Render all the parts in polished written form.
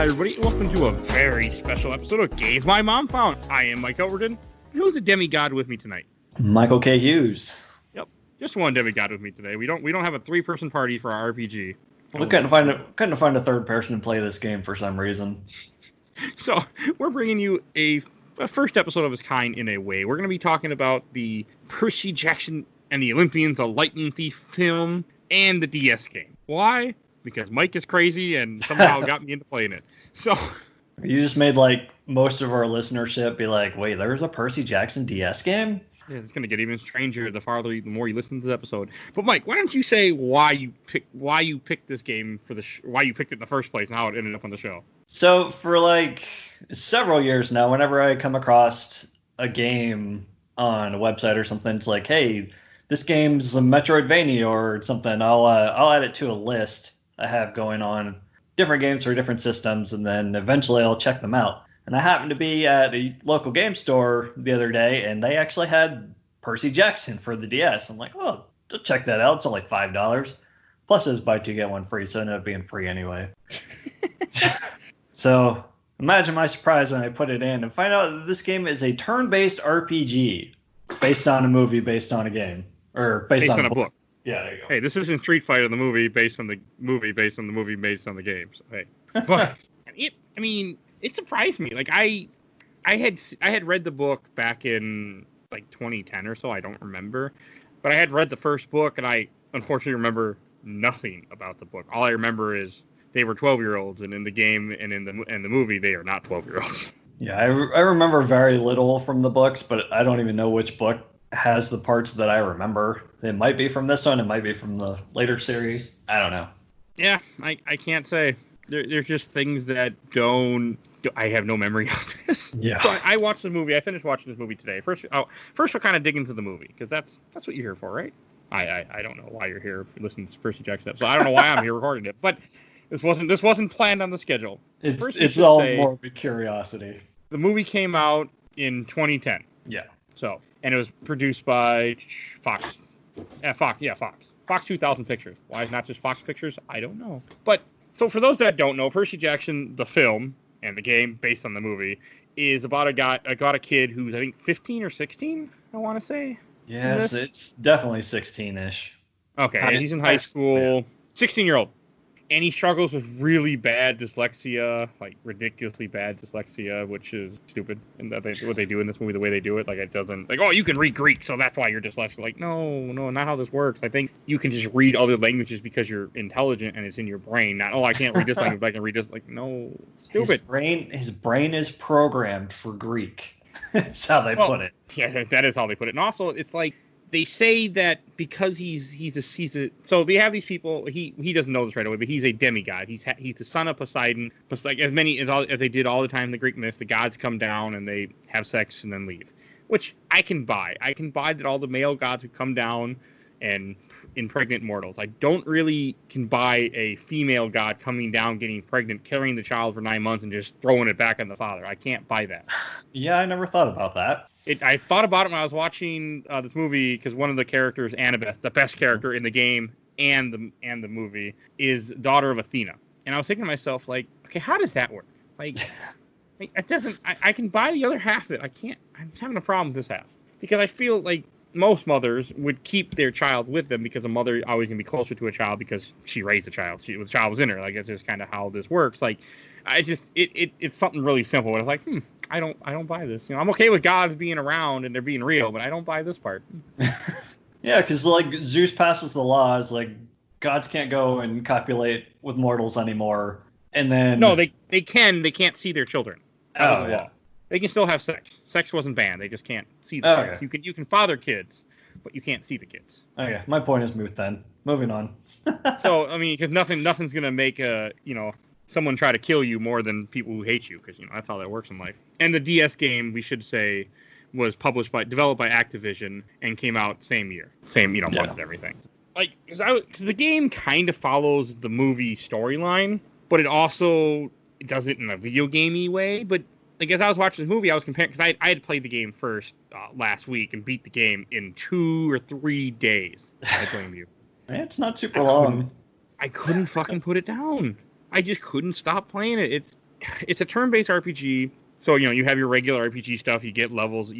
Hi, everybody. Welcome to a very special episode of Games My Mom Found. I am Mike Albertin. Who's a demigod with me tonight? Michael K. Hughes. Yep, just one demigod with me today. We don't have a three-person party for our RPG. We couldn't find a third person to play this game for some reason. So we're bringing you a first episode of its kind in a way. We're going to be talking about the Percy Jackson and the Olympians, the Lightning Thief film, and the DS game. Why? Because Mike is crazy and somehow got me into playing it. So you just made like most of our listenership be like, "Wait, there's a Percy Jackson DS game?" Yeah, it's going to get even stranger the more you listen to this episode. But Mike, why don't you say why you picked this game for why you picked it in the first place and how it ended up on the show? So for like several years now, whenever I come across a game on a website or something, it's like, "Hey, this game's a Metroidvania or something." I'll add it to a list I have going on, different games for different systems, and then eventually I'll check them out. And I happened to be at the local game store the other day, and they actually had Percy Jackson for the DS. I'm like, "Oh, check that out. It's only $5. Plus, it was buy two, get one free, so it ended up being free anyway." So imagine my surprise when I put it in and find out that this game is a turn-based RPG based on a movie based on a game. Or based on a book. Yeah, there you go. Hey, this isn't Street Fighter, the movie based on the movie based on the movie based on the game. So hey, but it surprised me. Like I had read the book back in like 2010 or so. I don't remember, but I had read the first book, and I unfortunately remember nothing about the book. All I remember is they were 12-year-olds, and in the game and in the movie they are not 12-year-olds. Yeah, I remember very little from the books, but I don't even know which book has the parts that I remember. It might be from this one. It might be from the later series. I don't know. Yeah, I can't say. There's just things that I have no memory of this. Yeah. So I watched the movie. I finished watching this movie today. First we'll kind of dig into the movie, because that's what you're here for, right? I don't know why you're here if you listen to this Percy Jackson episode. I don't know why I'm here recording it, but this wasn't planned on the schedule. It's all morbid curiosity. The movie came out in 2010. Yeah. So, and it was produced by Fox. Fox 2000 Pictures. Why not just Fox Pictures? I don't know. But so for those that don't know, Percy Jackson, the film and the game based on the movie, is about a kid who's I think 15 or 16. I want to say. Yes, it's definitely 16-ish. Okay, and he's in high school. 16-year-old. And he struggles with really bad dyslexia, like ridiculously bad dyslexia, which is stupid. And what they do in this movie, the way they do it, like it doesn't, like, oh, you can read Greek, so that's why you're dyslexic. Like, no, not how this works. I think you can just read other languages because you're intelligent and it's in your brain. Not, oh, I can't read this language, but I can read this. Like, no, stupid. His brain is programmed for Greek. That's how they put it. Yeah, that is how they put it. And also, it's like, they say that because so they have these people. He doesn't know this right away, but he's a demigod. He's the son of Poseidon. Like as they did all the time in the Greek myths, the gods come down and they have sex and then leave, which I can buy. I can buy that all the male gods would come down and impregnate mortals. I don't really can buy a female god coming down, getting pregnant, carrying the child for 9 months, and just throwing it back on the father. I can't buy that. Yeah, I never thought about that. I thought about it when I was watching this movie, because one of the characters, Annabeth, the best character in the game and the movie, is daughter of Athena. And I was thinking to myself, like, okay, how does that work? Like it doesn't. I can buy the other half of it. I can't. I'm having a problem with this half, because I feel like most mothers would keep their child with them, because a mother always can be closer to a child because she raised the child. The child was in her. Like, it's just kind of how this works. Like, it's something really simple. And I was like, I don't buy this. You know, I'm okay with gods being around and they're being real, but I don't buy this part. Yeah, because like Zeus passes the laws, like gods can't go and copulate with mortals anymore. And then no, they can't see their children. Oh yeah. They can still have sex. Sex wasn't banned. They just can't see the kids. Okay. You can father kids, but you can't see the kids. Okay, my point is moot then. Moving on. So I mean, because nothing's gonna make someone try to kill you more than people who hate you, because that's how that works in life. And the DS game, we should say, was developed by Activision and came out same year, month and everything. Like, because the game kind of follows the movie storyline, but it also does it in a video gamey way. But like, as I was watching this movie, I was comparing, because I had played the game first last week and beat the game in 2 or 3 days. I blame you. It's not super long. I couldn't fucking put it down. I just couldn't stop playing it. it's a turn-based RPG. So, you have your regular RPG stuff. You get levels.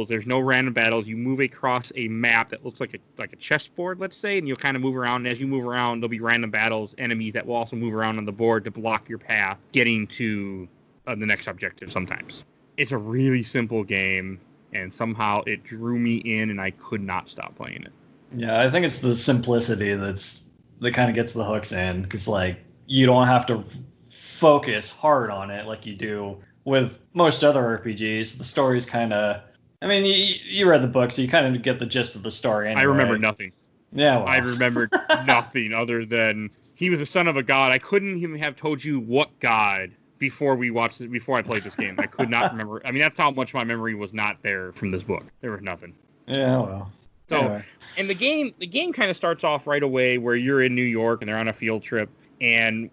There's no random battles. You move across a map that looks like a chessboard, let's say, and you'll kind of move around. And as you move around, there'll be random battles, enemies that will also move around on the board to block your path getting to the next objective sometimes. It's a really simple game, and somehow it drew me in, and I could not stop playing it. Yeah, I think it's the simplicity that kind of gets the hooks in, because, like, you don't have to focus hard on it like you do with most other RPGs. The story's kind of... I mean, you read the book, so you kind of get the gist of the story anyway. I remember nothing. Yeah, well. I remembered nothing other than he was the son of a god. I couldn't even have told you what god before I played this game. I could not remember. I mean, that's how much my memory was not there from this book. There was nothing. Yeah, well. So, anyway. And the game kind of starts off right away where you're in New York and they're on a field trip, and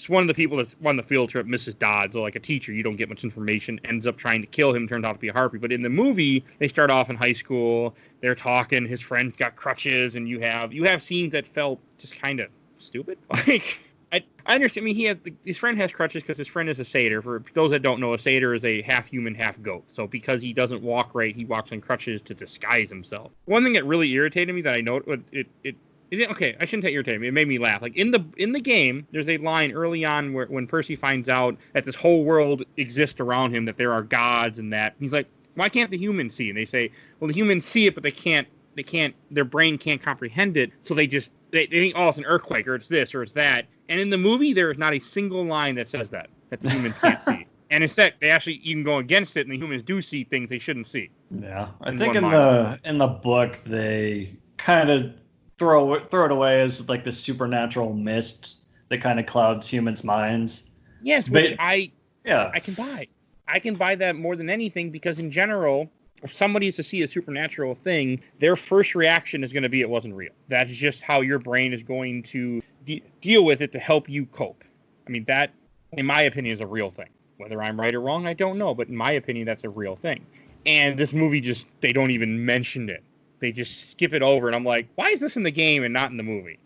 one of the people that's on the field trip, Mrs. Dodd, so like a teacher, you don't get much information, ends up trying to kill him, turns out to be a harpy. But in the movie, they start off in high school, they're talking, his friend's got crutches, and you have scenes that felt just kind of stupid. Like, I understand. I mean, his friend has crutches because his friend is a satyr. For those that don't know, a satyr is a half human, half goat. So because he doesn't walk right, he walks on crutches to disguise himself. One thing that really irritated me that I noticed, okay, I shouldn't say irritated me. It made me laugh. Like in the game, there's a line early on when Percy finds out that this whole world exists around him, that there are gods, and that he's like, why can't the humans see? And they say, well, the humans see it, but they can't. Their brain can't comprehend it. So they think, oh, it's an earthquake, or it's this, or it's that. And in the movie, there is not a single line that says that the humans can't see. And instead, they actually even go against it, and the humans do see things they shouldn't see. Yeah, I think in the book they kind of throw it away as like the supernatural mist that kind of clouds humans' minds. Yes, which I can buy. I can buy that more than anything, because in general, if somebody is to see a supernatural thing, their first reaction is going to be it wasn't real. That's just how your brain is going to deal with it to help you cope. I mean, that, in my opinion, is a real thing. Whether I'm right or wrong, I don't know. But in my opinion, that's a real thing. And this movie they don't even mention it. They just skip it over. And I'm like, why is this in the game and not in the movie?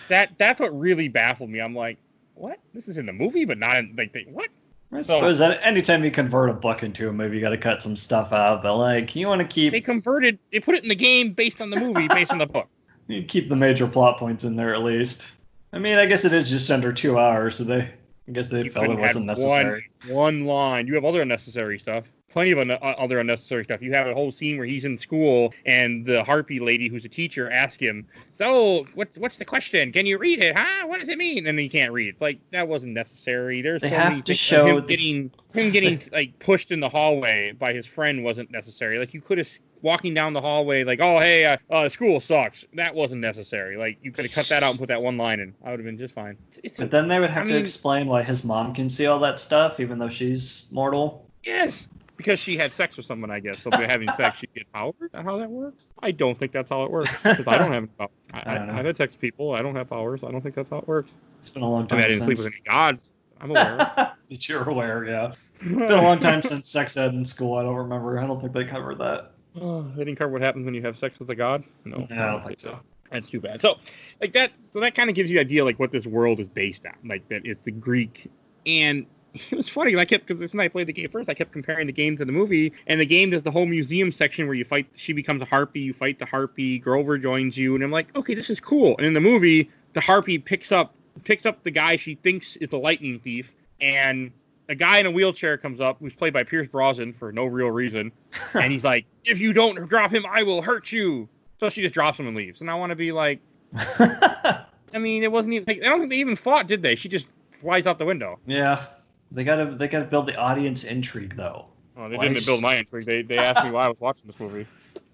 That's what really baffled me. I'm like, what? This is in the movie, but not in, like, what? I suppose that anytime you convert a book into a movie, you got to cut some stuff out. But like, you want to keep... They put it in the game based on the movie, based on the book. You keep the major plot points in there at least. I mean, I guess it is just under 2 hours, so I guess they felt it wasn't necessary. One line. You have other unnecessary stuff. Plenty of other unnecessary stuff. You have a whole scene where he's in school, and the harpy lady, who's a teacher, asks him, "So, what's the question? Can you read it? Huh? What does it mean?" And he can't read it. Like, that wasn't necessary. There's they have to show him getting like pushed in the hallway by his friend wasn't necessary. Like, you could have walking down the hallway, like, oh, hey, school sucks. That wasn't necessary. Like, you could have cut that out and put that one line in. I would have been just fine. But then they would have to explain why his mom can see all that stuff, even though she's mortal. Yes. Because she had sex with someone, I guess. So by having sex, she get powers? Is that how that works? I don't think that's how it works. Because I don't have powers. I've had sex with people. I don't have powers. I don't think that's how it works. It's been a long time I didn't sleep with any gods. I'm aware. That you're aware, yeah. It's been a long time since sex ed in school. I don't remember. I don't think they covered that. They didn't cover what happens when you have sex with a god? No. Yeah, I don't think so. That's too bad. So, like that. So that kind of gives you an idea, like, what this world is based on. Like, that it's the Greek. And it was funny. Because this night I played the game first, I kept comparing the game to the movie. And the game does the whole museum section where you fight. She becomes a harpy. You fight the harpy. Grover joins you. And I'm like, okay, this is cool. And in the movie, the harpy picks up the guy she thinks is the lightning thief. And a guy in a wheelchair comes up, who's played by Pierce Brosnan for no real reason. And he's like, if you don't drop him, I will hurt you. So she just drops him and leaves. And I want to be like, I mean, it wasn't even, I don't think they even fought, did they? She just flies out the window. Yeah. They gotta build the audience intrigue, though. Oh, they didn't build my intrigue. They asked me why I was watching this movie.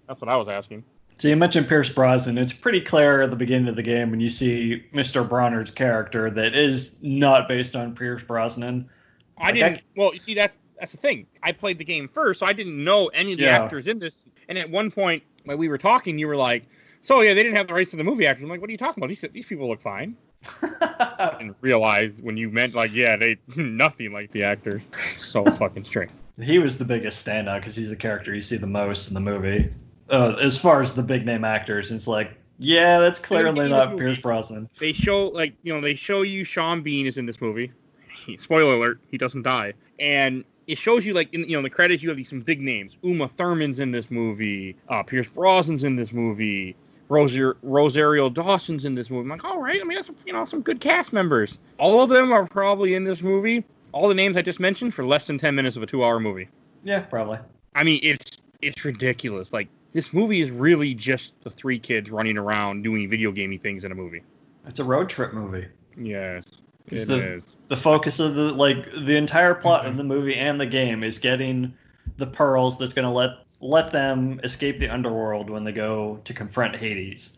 That's what I was asking. So you mentioned Pierce Brosnan. It's pretty clear at the beginning of the game when you see Mr. Bronner's character that is not based on Pierce Brosnan. Well, you see, that's the thing. I played the game first, so I didn't know any of the actors in this. And at one point, when we were talking, you were like, so yeah, they didn't have the rights to the movie actors. I'm like, what are you talking about? These people look fine. I didn't realize when you meant, like, yeah, they nothing like the actors. So fucking strange. He was the biggest standout because he's the character you see the most in the movie. As far as the big name actors, it's like Yeah, that's In the clearly beginning of not this Pierce movie, Brosnan. they show they show you Sean Bean is in this movie. Spoiler alert, he doesn't die. And it shows you like in the credits you have some big names. Uma Thurman's in this movie. Pierce Brosnan's in this movie. Rosario Dawson's in this movie. I'm like, all right. I mean, that's some good cast members. All of them are probably in this movie. All the names I just mentioned for less than 10 minutes of a 2-hour movie. Yeah, probably. I mean, it's ridiculous. Like, this movie is really just the 3 kids running around doing video gamey things in a movie. It's a road trip movie. Yes, it is. is. The focus of the entire plot of the movie and the game is getting the pearls that's going to let them escape the underworld when they go to confront Hades,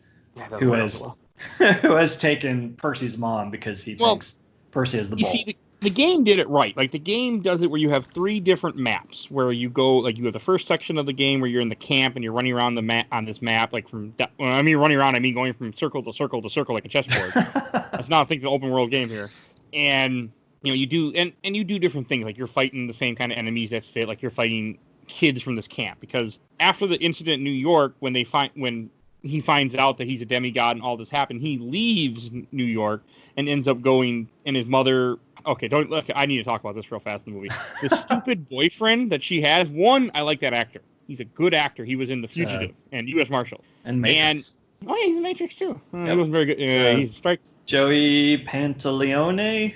who has taken Percy's mom because he thinks Percy is the bull. You see, the game did it right. Like, the game does it where you have 3 different maps where you go, like, you have the first section of the game where you're in the camp and you're running around the map on this map, like when I mean running around, I mean going from circle to circle to circle like a chessboard. That's not, I think, the open world game here. And you do and you do different things, like you're fighting the same kind of enemies that fit, like you're fighting kids from this camp, because after the incident in New York, when he finds out that he's a demigod and all this happened, he leaves New York and ends up going, and his mother. Okay, don't look. I need to talk about this real fast in the movie. The stupid boyfriend that she has. One, I like that actor. He's a good actor. He was in The Fugitive and U.S. Marshal. And Matrix. And, he's in Matrix too. Yep. He wasn't very good. He's strike. Joey Pantaleone.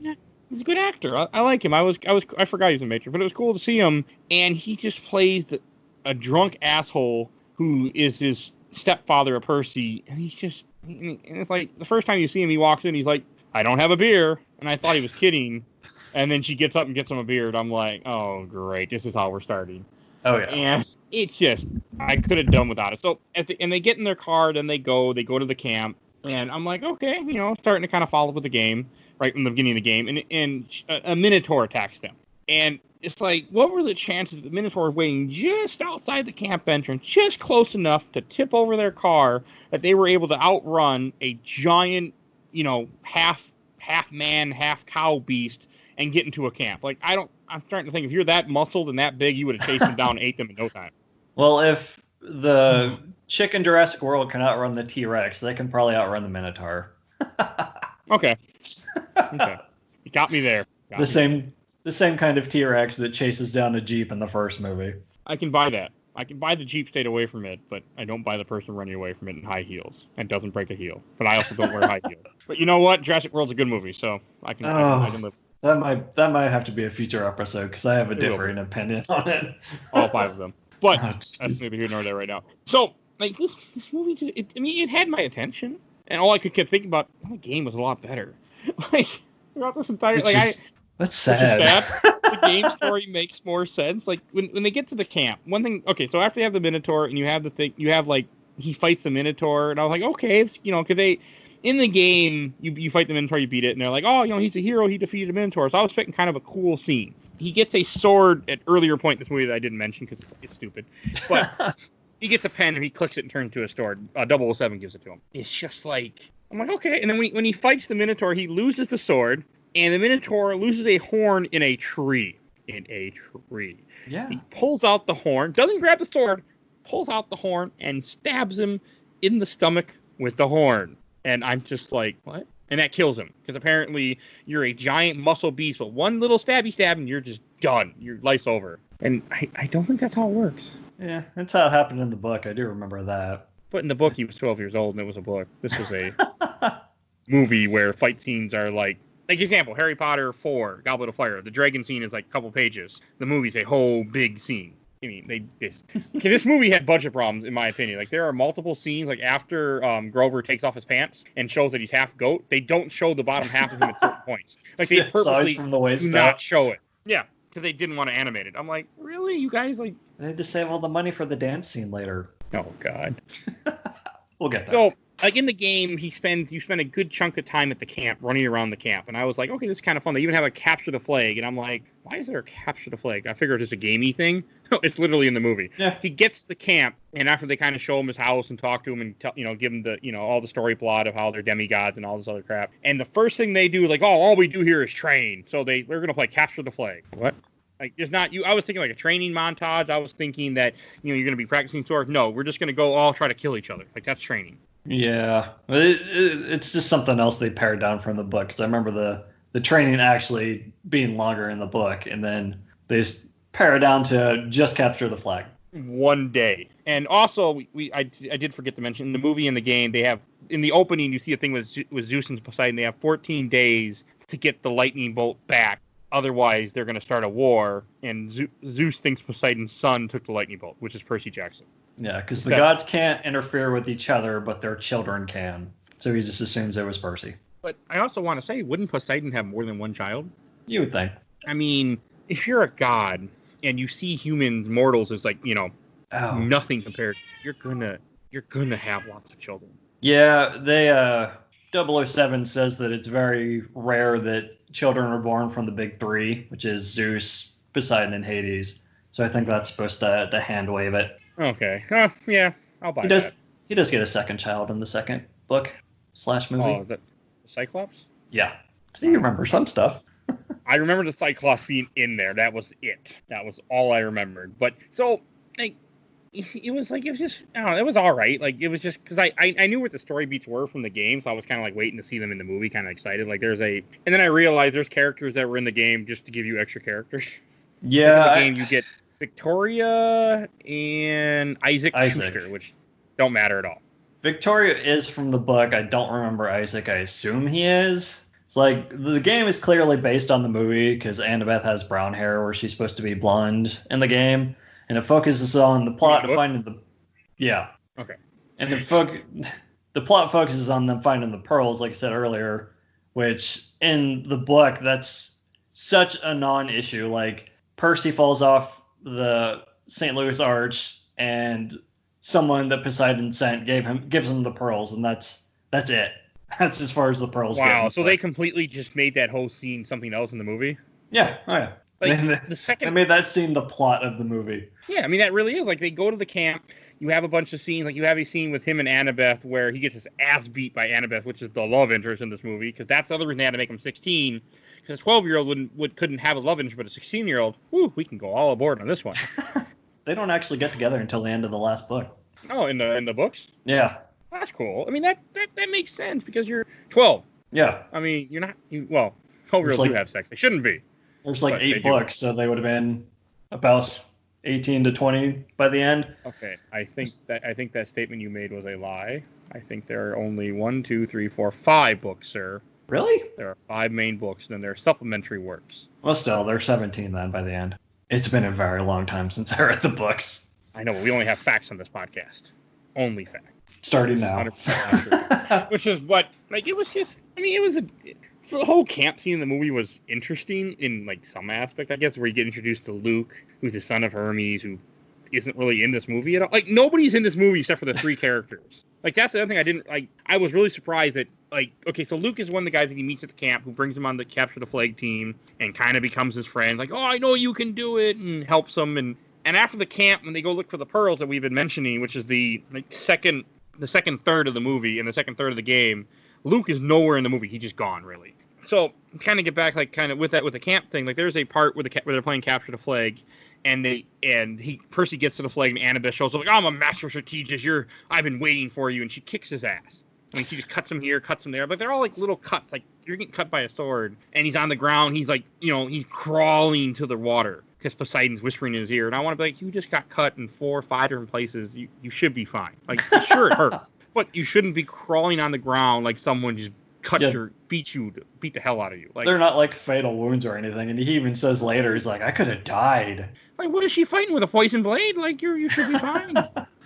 Yeah, he's a good actor. I like him. I forgot he's in Matrix, but it was cool to see him. And he just plays a drunk asshole who is his stepfather of Percy. And and it's like the first time you see him, he walks in, he's like, I don't have a beer. And I thought he was kidding. And then she gets up and gets him a beer. And I'm like, oh, great. This is how we're starting. Oh, yeah. And it's just, I could have done without it. So, and they get in their car, then they go to the camp. And I'm like, okay, starting to kind of follow with the game right from the beginning of the game. And a Minotaur attacks them. And it's like, what were the chances that the Minotaur was waiting just outside the camp entrance, just close enough to tip over their car, that they were able to outrun a giant, half man, half cow beast and get into a camp? Like, I'm starting to think, if you're that muscled and that big, you would have chased them down and ate them in no time. Well, if the chick in Jurassic World can outrun the T-Rex, they can probably outrun the Minotaur. Okay. You got me there. The same kind of T-Rex that chases down a Jeep in the first movie. I can buy that. I can buy the Jeep stayed away from it, but I don't buy the person running away from it in high heels and doesn't break a heel. But I also don't wear high heels. But you know what? Jurassic World's a good movie, so I can live. That might have to be a future episode, because I have a differing opinion on it. All 5 of them. But that's neither here nor there right now. So, like, this movie, it had my attention, and all I could keep thinking about, the game was a lot better. Like, throughout this entire, that's sad. The game story makes more sense. Like, when they get to the camp, one thing, okay, so after you have the Minotaur, and you have he fights the Minotaur, and I was like, okay, it's, because in the game, you fight the Minotaur, you beat it, and they're like, oh, he's a hero, he defeated a Minotaur. So I was expecting kind of a cool scene. He gets a sword at earlier point in this movie that I didn't mention because it's stupid. But he gets a pen and he clicks it and turns it into a sword. 007 gives it to him. It's just like, I'm like, okay. And then when he fights the Minotaur, he loses the sword, and the Minotaur loses a horn in a tree. Yeah. He pulls out the horn, doesn't grab the sword, pulls out the horn, and stabs him in the stomach with the horn. And I'm just like, what? And that kills him. Because apparently you're a giant muscle beast, but one little stab and you're just done. Your life's over. And I don't think that's how it works. Yeah, that's how it happened in the book. I do remember that. But in the book, he was 12 years old, and it was a book. This was a movie where fight scenes are like example, Harry Potter 4, Goblet of Fire. The dragon scene is like a couple pages. The movie's a whole big scene. I mean, this movie had budget problems, in my opinion. Like, there are multiple scenes, like, after Grover takes off his pants and shows that he's half goat, they don't show the bottom half of him at certain points. Like, they purposely do not show it. Yeah, because they didn't want to animate it. I'm like, really? You guys, like... They had to save all the money for the dance scene later. Oh, God. We'll get there. So, like, in the game, you spend a good chunk of time at the camp, running around the camp. And I was like, okay, this is kind of fun. They even have a capture the flag. And I'm like, why is there a capture the flag? I figured it's just a gamey thing. It's literally in the movie. Yeah. He gets the camp, and after they kind of show him his house and talk to him and give him the, all the story plot of how they're demigods and all this other crap. And the first thing they do, like, all we do here is train. So they're going to play capture the flag. What? Like, there's not you. I was thinking like a training montage. I was thinking that you're going to be practicing sword. No, we're just going to go all try to kill each other. Like, that's training. Yeah, it's just something else they pared down from the book. Because I remember the training actually being longer in the book, and then they just pare it down to just capture the flag. One day. And also, I did forget to mention, in the movie and the game, they have, in the opening, you see a thing with Zeus and Poseidon. They have 14 days to get the lightning bolt back. Otherwise, they're going to start a war. And Zeus thinks Poseidon's son took the lightning bolt, which is Percy Jackson. Yeah, because the gods can't interfere with each other, but their children can. So he just assumes it was Percy. But I also want to say, wouldn't Poseidon have more than one child? You would think. I mean, if you're a god and you see humans, mortals, as like, nothing compared, you're gonna have lots of children. Yeah, they 007 says that it's very rare that children are born from the big three, which is Zeus, Poseidon, and Hades. So I think that's supposed to hand wave it. Okay. Yeah, I'll buy that. He does get a second child in the second book / movie. Oh, the Cyclops? Yeah. So you remember some stuff. I remember the Cyclops being in there. That was it. That was all I remembered. But so, like, it was just, I don't know, it was all right. Like, it was just, because I knew what the story beats were from the game, so I was kind of like waiting to see them in the movie, kind of excited. Like, and then I realized there's characters that were in the game just to give you extra characters. Yeah. In the game, you get Victoria and Isaac Schuster, which don't matter at all. Victoria is from the book. I don't remember Isaac. I assume he is. It's like, the game is clearly based on the movie because Annabeth has brown hair where she's supposed to be blonde in the game. And it focuses on the plot of finding the... Yeah. Okay. And the plot focuses on them finding the pearls, like I said earlier, which in the book, that's such a non-issue. Like, Percy falls off the St. Louis Arch, and someone that Poseidon sent gives him the pearls, and that's it. That's as far as the pearls go. Wow, so they completely just made that whole scene something else in the movie? Yeah, oh yeah. Like, the second... I made that scene the plot of the movie. Yeah, I mean, that really is. Like, they go to the camp, you have a bunch of scenes, like, you have a scene with him and Annabeth where he gets his ass beat by Annabeth, which is the love interest in this movie, because that's the other reason they had to make him 16, because a 12-year-old couldn't have a love interest, but a 16-year-old, we can go all aboard on this one. They don't actually get together until the end of the last book. Oh, in the books? Yeah. That's cool. I mean, that makes sense, because you're 12. Yeah. I mean, you're not... 12-year-olds do have sex. They shouldn't be. There's like 8 books, so they would have been about 18 to 20 by the end. Okay, I think that statement you made was a lie. I think there are only 5 books, sir. Really? There are 5 main books, and then there are supplementary works. Well, still, there are 17 then by the end. It's been a very long time since I read the books. I know, but we only have facts on this podcast. Only facts. Starting now. 100% Which is what, like, it was just, I mean, the whole camp scene in the movie was interesting in, like, some aspect, I guess, where you get introduced to Luke, who's the son of Hermes, who isn't really in this movie at all. Like, nobody's in this movie except for the 3 characters. Like, that's the other thing I didn't, like, I was really surprised that, like, okay, so Luke is one of the guys that he meets at the camp who brings him on the Capture the Flag team and kind of becomes his friend. Like, oh, I know you can do it, and helps him. And after the camp, when they go look for the pearls that we've been mentioning, which is the second third of the movie and the second third of the game, Luke is nowhere in the movie. He's just gone, really. So, kind of get back, like, kind of with the camp thing. Like, there's a part where they're playing Capture the Flag, and Percy gets to the flag, and Annabeth shows up like, oh, I'm a master strategist. I've been waiting for you, and she kicks his ass. I mean, she just cuts him here, cuts him there, but they're all like little cuts. Like, you're getting cut by a sword, and he's on the ground. He's like, he's crawling to the water because Poseidon's whispering in his ear, and I want to be like, you just got cut in 4 or 5 different places. You should be fine. Like, sure, it hurts, but you shouldn't be crawling on the ground like someone just beat the hell out of you. Like, they're not like fatal wounds or anything. And he even says later, he's like, I could have died. Like, what is she fighting with, a poison blade? Like, you should be fine.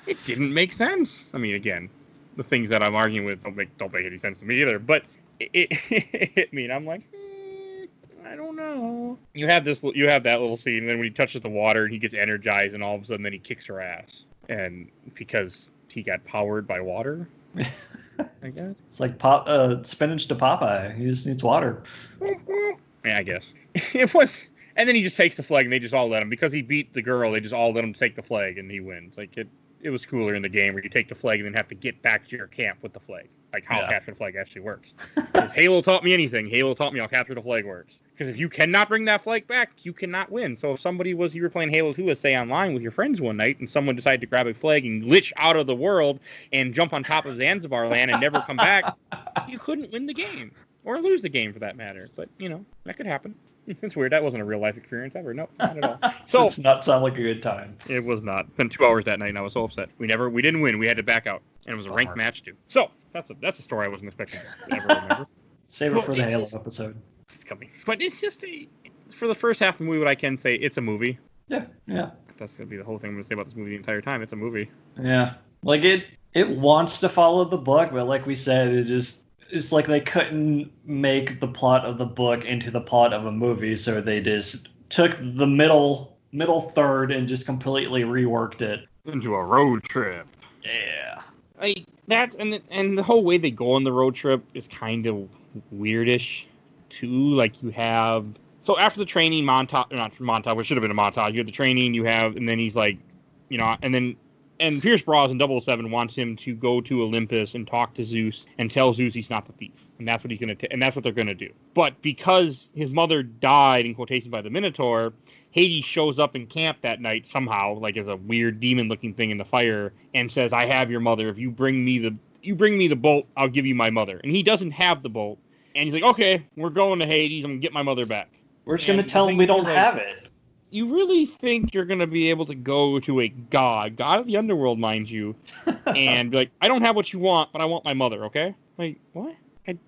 It didn't make sense. I mean, again, the things that I'm arguing with don't make any sense to me either. But it hit me, and I'm like, I don't know. You have that little scene, and then when he touches the water, and he gets energized, and all of a sudden, then he kicks her ass, and because he got powered by water. I guess it's like spinach to Popeye. He just needs water. Yeah, I guess it was. And then he just takes the flag, and they just all let him, because he beat the girl. They just all let him take the flag, and he wins. Like, it was cooler in the game where you take the flag and then have to get back to your camp with the flag. Like how Capture the Flag actually works. If Halo taught me anything, Halo taught me how Capture the Flag works. Because if you cannot bring that flag back, you cannot win. So if you were playing Halo 2, let's say online with your friends one night, and someone decided to grab a flag and glitch out of the world and jump on top of Zanzibar land and never come back, you couldn't win the game. Or lose the game for that matter. But, that could happen. It's weird. That wasn't a real life experience ever. No, not at all. So does not sound like a good time. It was not. Spent 2 hours that night, and I was so upset. We didn't win. We had to back out, and it was a ranked match too. So that's a story I wasn't expecting to ever remember. Save it for the Halo episode. It's coming, but it's just for the first half of the movie. What I can say, it's a movie. Yeah. That's gonna be the whole thing I'm gonna say about this movie the entire time. It's a movie. Yeah, like it wants to follow the book, but like we said, it's like they couldn't make the plot of the book into the plot of a movie, so they just took the middle third and just completely reworked it into a road trip. Yeah. And the whole way they go on the road trip is kind of weirdish too. Like you have after the training montage, which should have been a montage. You have the training, and then he's like, and Pierce Brosnan 007 wants him to go to Olympus and talk to Zeus and tell Zeus he's not the thief, and that's what and that's what they're gonna do. But because his mother died in quotation by the Minotaur, Hades shows up in camp that night somehow, like as a weird demon-looking thing in the fire, and says, "I have your mother. If you bring me the bolt, I'll give you my mother." And he doesn't have the bolt, and he's like, "Okay, we're going to Hades. I'm gonna get my mother back." We're just gonna tell him we don't have it. You really think you're going to be able to go to a god of the underworld, mind you, and be like, "I don't have what you want, but I want my mother," okay? Like, what? It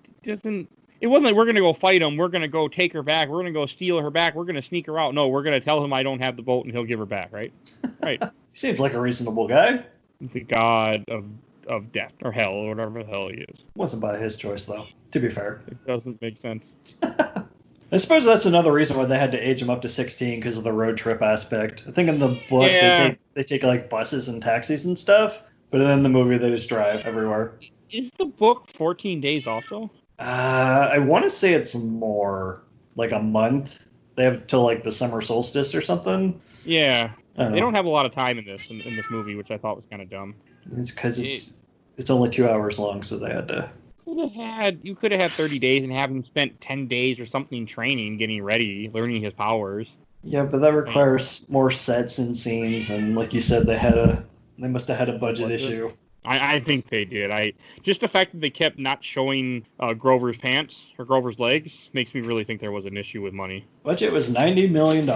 wasn't like we're going to go fight him, we're going to go take her back, we're going to go steal her back, we're going to sneak her out. No, we're going to tell him I don't have the bolt and he'll give her back, right? Right. He seems like a reasonable guy. The god of death or hell or whatever the hell he is. Wasn't by his choice, though, to be fair. It doesn't make sense. I suppose that's another reason why they had to age him up to 16 because of the road trip aspect. I think in the book they take like buses and taxis and stuff, but in the movie they just drive everywhere. Is the book 14 days also? I want to say it's more like a month. They have till like the summer solstice or something. Yeah, they don't have a lot of time in this movie, which I thought was kind of dumb. It's because it's only 2 hours long, so they had to. You could have had 30 days and have him spent 10 days or something training, getting ready, learning his powers. Yeah, but that requires more sets and scenes, and like you said, they must have had a budget issue. I think they did. Just the fact that they kept not showing Grover's pants or Grover's legs makes me really think there was an issue with money. Budget was $90 million.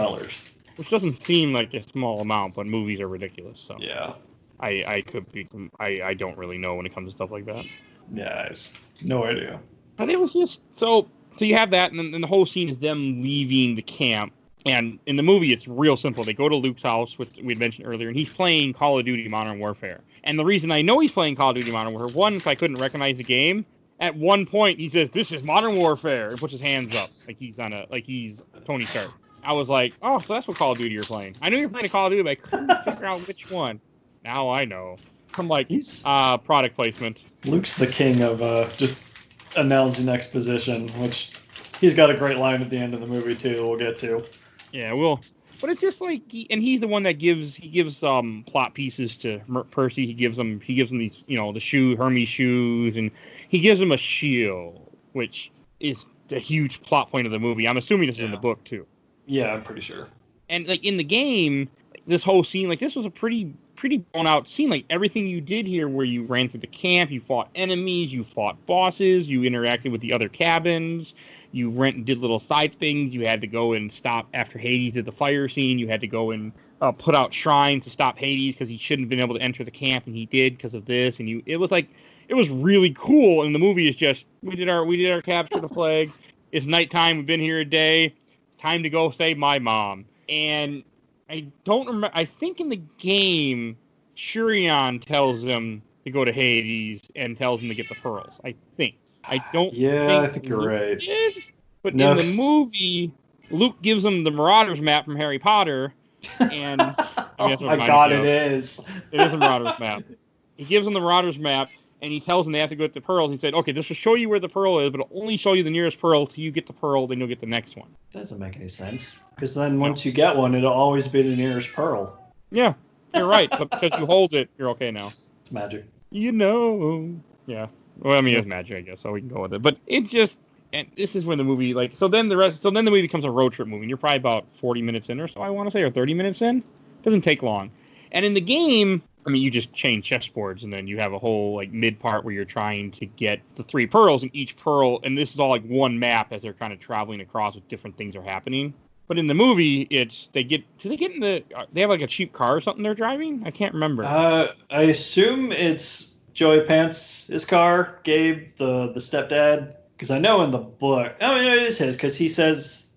Which doesn't seem like a small amount, but movies are ridiculous. So yeah, I don't really know when it comes to stuff like that. Yeah, I have no idea. But it was just so you have that, and then the whole scene is them leaving the camp. And in the movie, it's real simple. They go to Luke's house, which we had mentioned earlier, and he's playing Call of Duty Modern Warfare. And the reason I know he's playing Call of Duty Modern Warfare, one, if I couldn't recognize the game, at one point he says, "This is Modern Warfare," and puts his hands up like he's Tony Stark. I was like, oh, so that's what Call of Duty you're playing. I knew you were playing a Call of Duty, but I couldn't figure out which one. Now I know. I'm like, product placement. Luke's the king of just announcing exposition, which he's got a great line at the end of the movie too. We'll get to. Yeah, but it's just like, he's the one that gives plot pieces to Percy. He gives them these, the Hermes shoes, and he gives him a shield, which is a huge plot point of the movie. I'm assuming this is in the book too. Yeah, I'm pretty sure. And like in the game, this whole scene, like this was a pretty blown out scene. Like everything you did here, where you ran through the camp, you fought enemies, you fought bosses, you interacted with the other cabins, you went and did little side things. You had to go and stop after Hades did the fire scene. You had to go and put out shrines to stop Hades because he shouldn't have been able to enter the camp, and he did because of this. And it was really cool. And the movie is just we did our capture the flag. It's nighttime. We've been here a day. Time to go save my mom. And I don't remember. I think in the game, Shurion tells him to go to Hades and tells him to get the pearls. I think. I don't. Yeah, I think you're right. Did, but in the movie, Luke gives him the Marauders Map from Harry Potter, and oh my God, it is. It is a Marauders Map. He gives him the Marauders Map, and he tells them they have to go get the pearls. He said, "Okay, this will show you where the pearl is, but it'll only show you the nearest pearl till you get the pearl. Then you'll get the next one." Doesn't make any sense, because then once you get one, it'll always be the nearest pearl. Yeah, you're right. But because you hold it, you're okay now. It's magic. Yeah. Well, I mean, it's magic, I guess, so we can go with it. But it just, And this is when the movie, like, so then the movie becomes a road trip movie, and you're probably about 40 minutes in or so, I want to say, or 30 minutes in. Doesn't take long. And in the game, I mean, you just change chessboards, and then you have a whole, like, mid part where you're trying to get the 3 pearls, and each pearl, and this is all, like, one map as they're kind of traveling across with different things are happening. But in the movie, they have, like, a cheap car or something they're driving? I can't remember. I assume it's Joey Pants' car, Gabe, the stepdad. Because I know in the book, oh yeah, it is his. Because he says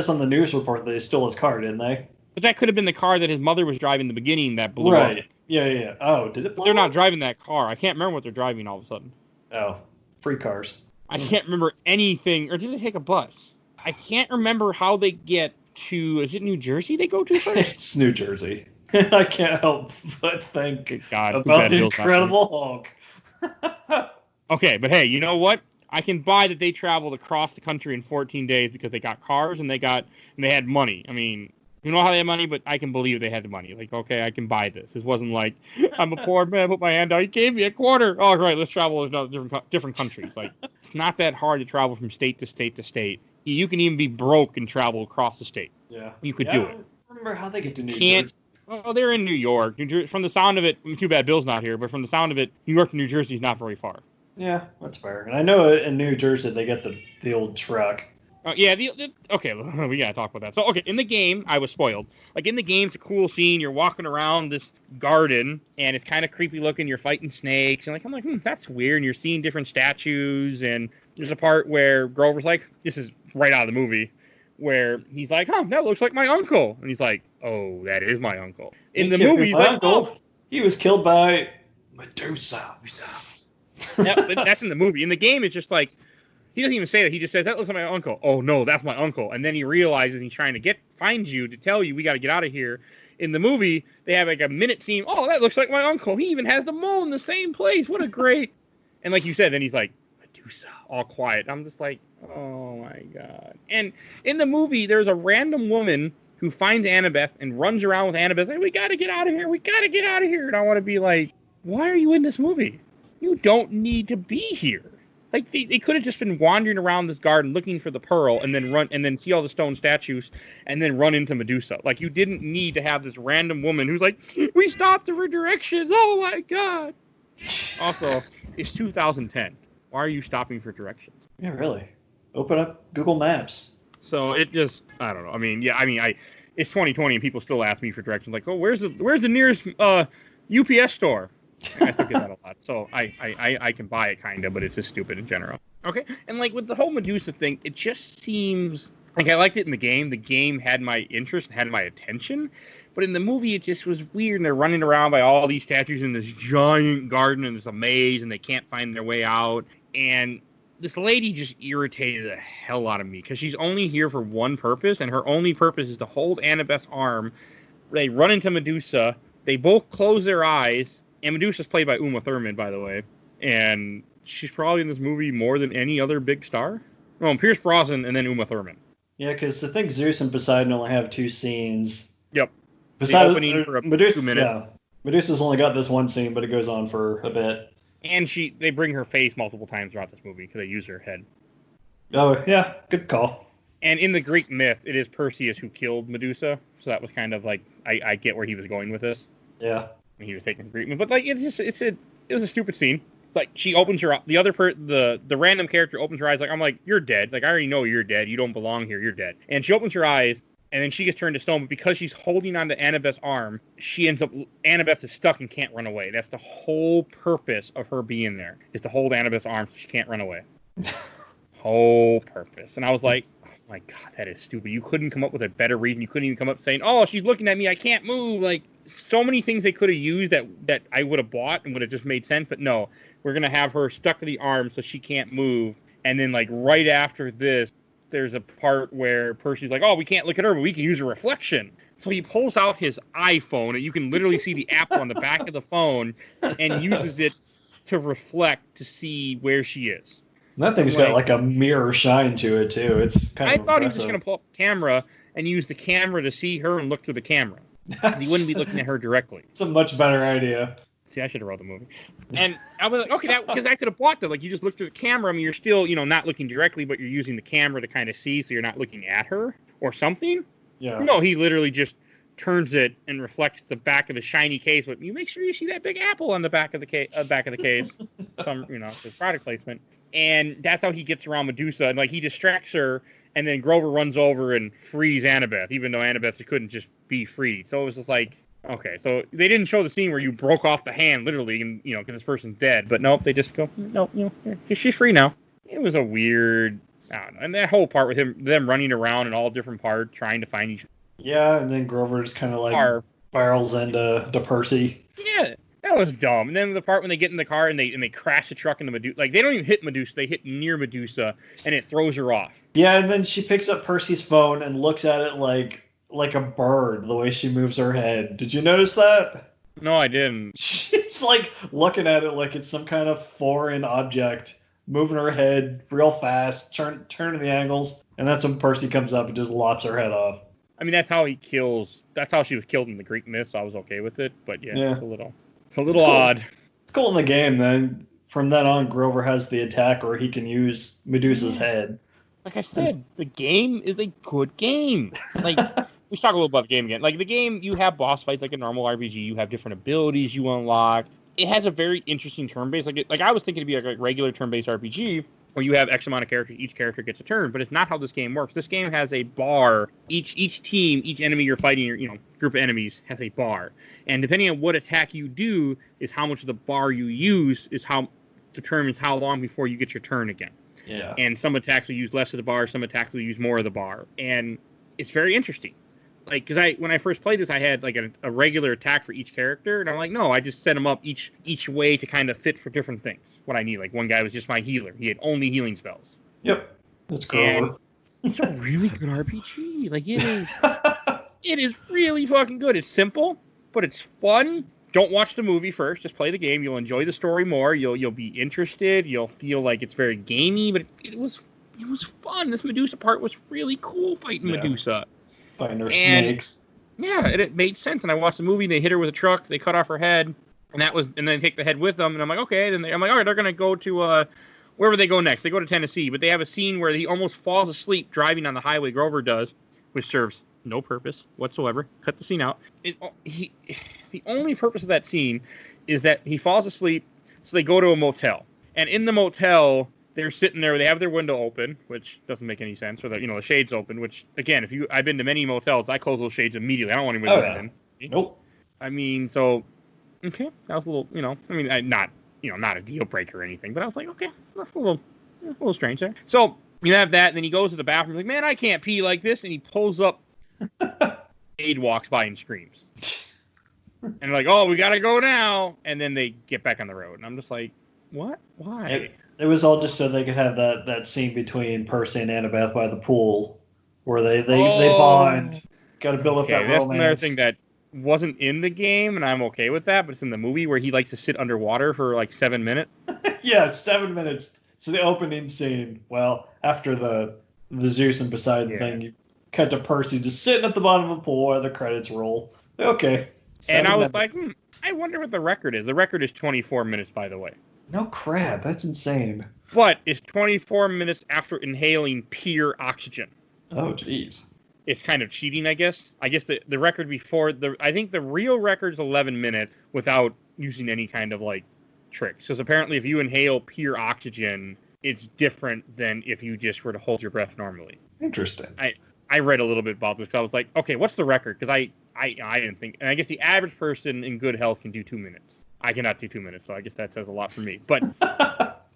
on the news report that they stole his car, didn't they? But that could have been the car that his mother was driving in the beginning that blew up. Right. Yeah. Oh, did it blow They're up? not driving that car. I can't remember what they're driving all of a sudden. Oh, free cars. I can't remember anything. Or did they take a bus? I can't remember how they get to. Is it New Jersey they go to first? It's New Jersey. I can't help but think Good God, about the Incredible Hulk. Okay, but hey, you know what? I can buy that they traveled across the country in 14 days because they got cars and they had money. I mean, you know how they had money, but I can believe they had the money. Like, okay, I can buy this. It wasn't like, I'm a poor man, put my hand out, he gave me a quarter. Oh, right, let's travel to different countries. Like, it's not that hard to travel from state to state to state. You can even be broke and travel across the state. Yeah. You could do it. I don't remember how they get to New Jersey. Well, they're in New York. From the sound of it, too bad Bill's not here, but from the sound of it, New York to New Jersey is not very far. Yeah, that's fair. And I know in New Jersey they get the old truck. Yeah, okay, we gotta talk about that. So, okay, in the game, I was spoiled. Like, in the game, it's a cool scene. You're walking around this garden, and it's kind of creepy looking. You're fighting snakes. And, I'm like, that's weird. And you're seeing different statues. And there's a part where Grover's like, this is right out of the movie, where he's like, that looks like my uncle. And he's like, oh, that is my uncle. In the movie, he's like, oh. He was killed by Medusa. Yeah, but that's in the movie. In the game, it's just like, he doesn't even say that. He just says, that looks like my uncle. Oh, no, that's my uncle. And then he realizes he's trying to find you to tell you, we got to get out of here. In the movie, they have like a minute scene. Oh, that looks like my uncle. He even has the mole in the same place. What a great. And like you said, then he's like, Medusa, all quiet. I'm just like, oh, my God. And in the movie, there's a random woman who finds Annabeth and runs around with Annabeth. Like, we got to get out of here. We got to get out of here. And I want to be like, why are you in this movie? You don't need to be here. Like, they could have just been wandering around this garden looking for the pearl and then see all the stone statues and then run into Medusa. Like, you didn't need to have this random woman who's like, we stopped for directions. Oh, my God. Also, it's 2010. Why are you stopping for directions? Yeah, really. Open up Google Maps. So it just, I don't know. I mean, it's 2020 and people still ask me for directions. Like, oh, where's the nearest UPS store? I think of that a lot. So I can buy it kind of, but it's just stupid in general. Okay. And like with the whole Medusa thing, it just seems like I liked it in the game. The game had my interest and had my attention. But in the movie, it just was weird. And they're running around by all these statues in this giant garden and there's a maze and they can't find their way out. And this lady just irritated the hell out of me because she's only here for one purpose. And her only purpose is to hold Annabeth's arm. They run into Medusa. They both close their eyes. And Medusa's played by Uma Thurman, by the way. And she's probably in this movie more than any other big star. Well, Pierce Brosnan and then Uma Thurman. Yeah, because I think Zeus and Poseidon only have 2 scenes. Yep. Poseidon, the opening for Medusa, 2 minutes. Yeah. Medusa's only got this one scene, but it goes on for a bit. And they bring her face multiple times throughout this movie because they use her head. Oh, yeah. Good call. And in the Greek myth, it is Perseus who killed Medusa. So that was kind of like, I get where he was going with this. Yeah. He was taking treatment, but like it was a stupid scene. Like she opens her the random character opens her eyes like I'm like you're dead. Like I already know you're dead. You don't belong here. You're dead. And she opens her eyes and then she gets turned to stone. But because she's holding onto Annabeth's arm, Annabeth is stuck and can't run away. That's the whole purpose of her being there is to hold Annabeth's arm so she can't run away. Whole purpose. And I was like, oh my God, that is stupid. You couldn't come up with a better reason. You couldn't even come up saying, oh, she's looking at me. I can't move. Like. So many things they could have used that I would have bought and would have just made sense, but no, we're going to have her stuck to the arm so she can't move. And then like right after this, there's a part where Percy's like, oh, we can't look at her, but we can use a reflection. So he pulls out his iPhone and you can literally see the app on the back of the phone and uses it to reflect to see where she is. That thing's got like a mirror shine to it too. It's kind of I thought he was just going to pull up the camera and use the camera to see her and look through the camera. He wouldn't be looking at her directly. It's a much better idea. See, I should have wrote the movie. And I was like, okay, because I could have bought that. Like, you just look through the camera. I mean, you're still, not looking directly, but you're using the camera to kind of see, so you're not looking at her or something. Yeah. No, he literally just turns it and reflects the back of the shiny case. But you make sure you see that big apple on the back of the case. Some, his product placement. And that's how he gets around Medusa. And, like, he distracts her, and then Grover runs over and frees Annabeth, even though Annabeth couldn't just be freed. So it was just like, okay, so they didn't show the scene where you broke off the hand, literally, and, because this person's dead. But nope, they just go, nope, she's free now. It was a weird, I don't know. And that whole part with them running around in all different parts, trying to find each other. Yeah, and then Grover just kind of like spirals into Percy. Yeah, that was dumb. And then the part when they get in the car and they crash the truck into Medusa. Like, they don't even hit Medusa, they hit near Medusa, and it throws her off. Yeah, and then she picks up Percy's phone and looks at it like a bird, the way she moves her head. Did you notice that? No, I didn't. She's like looking at it like it's some kind of foreign object, moving her head real fast, turning the angles, and that's when Percy comes up and just lops her head off. I mean, that's how she was killed in the Greek myth, so I was okay with it, but yeah. It's a little cool. Odd. It's cool in the game, then. From then on, Grover has the attack where he can use Medusa's head. Like I said, the game is a good game. Like, we should talk a little about the game again. Like, the game, you have boss fights like a normal RPG. You have different abilities you unlock. It has a very interesting turn-based. Like I was thinking it'd be like a regular turn-based RPG where you have X amount of characters. Each character gets a turn, but it's not how this game works. This game has a bar. Each team, each enemy you're fighting, group of enemies has a bar. And depending on what attack you do is how much of the bar you use is how determines how long before you get your turn again. Yeah. And some attacks will use less of the bar, some attacks will use more of the bar. And it's very interesting. Like, because when I first played this, I had like a regular attack for each character, and I'm like, no, I just set them up each way to kind of fit for different things. What I need, like one guy was just my healer; he had only healing spells. Yep, that's cool. It's a really good RPG. Like it is really fucking good. It's simple, but it's fun. Don't watch the movie first; just play the game. You'll enjoy the story more. You'll be interested. You'll feel like it's very gamey, but it was fun. This Medusa part was really cool, fighting Medusa. Find her snakes. Yeah, it made sense. And I watched the movie. They hit her with a truck. They cut off her head, and then they take the head with them. And I'm like, okay. I'm like, all right, they're gonna go to wherever they go next. They go to Tennessee, but they have a scene where he almost falls asleep driving on the highway. Grover does, which serves no purpose whatsoever. Cut the scene out. The only purpose of that scene is that he falls asleep. So they go to a motel, and in the motel, they're sitting there. They have their window open, which doesn't make any sense. Or the shades open. Which again, I've been to many motels, I close those shades immediately. I don't want anyone going in. Nope. I mean, so okay, that was a little, not a deal breaker or anything, but I was like, okay, that's a little strange there. So you have that, and then he goes to the bathroom, like, man, I can't pee like this, and he pulls up. Aide walks by and screams, and they're like, oh, we gotta go now, and then they get back on the road, and I'm just like, what? Why? It was all just so they could have that scene between Percy and Annabeth by the pool, where they bond. Got to build up that romance. That's another thing that wasn't in the game, and I'm okay with that. But it's in the movie where he likes to sit underwater for like 7 minutes. Yeah, 7 minutes. So the opening scene. Well, after the Zeus and Poseidon thing, you cut to Percy just sitting at the bottom of the pool while the credits roll. Okay. And I was like, I wonder what the record is. The record is 24 minutes, by the way. No crap, that's insane. But it's 24 minutes after inhaling pure oxygen. Oh, jeez. It's kind of cheating, I guess. I guess the record before, I think the real record's 11 minutes without using any kind of, like, trick. So apparently if you inhale pure oxygen, it's different than if you just were to hold your breath normally. Interesting. I read a little bit about this because I was like, okay, what's the record? Because I didn't think, and I guess the average person in good health can do 2 minutes. I cannot do 2 minutes, so I guess that says a lot for me. But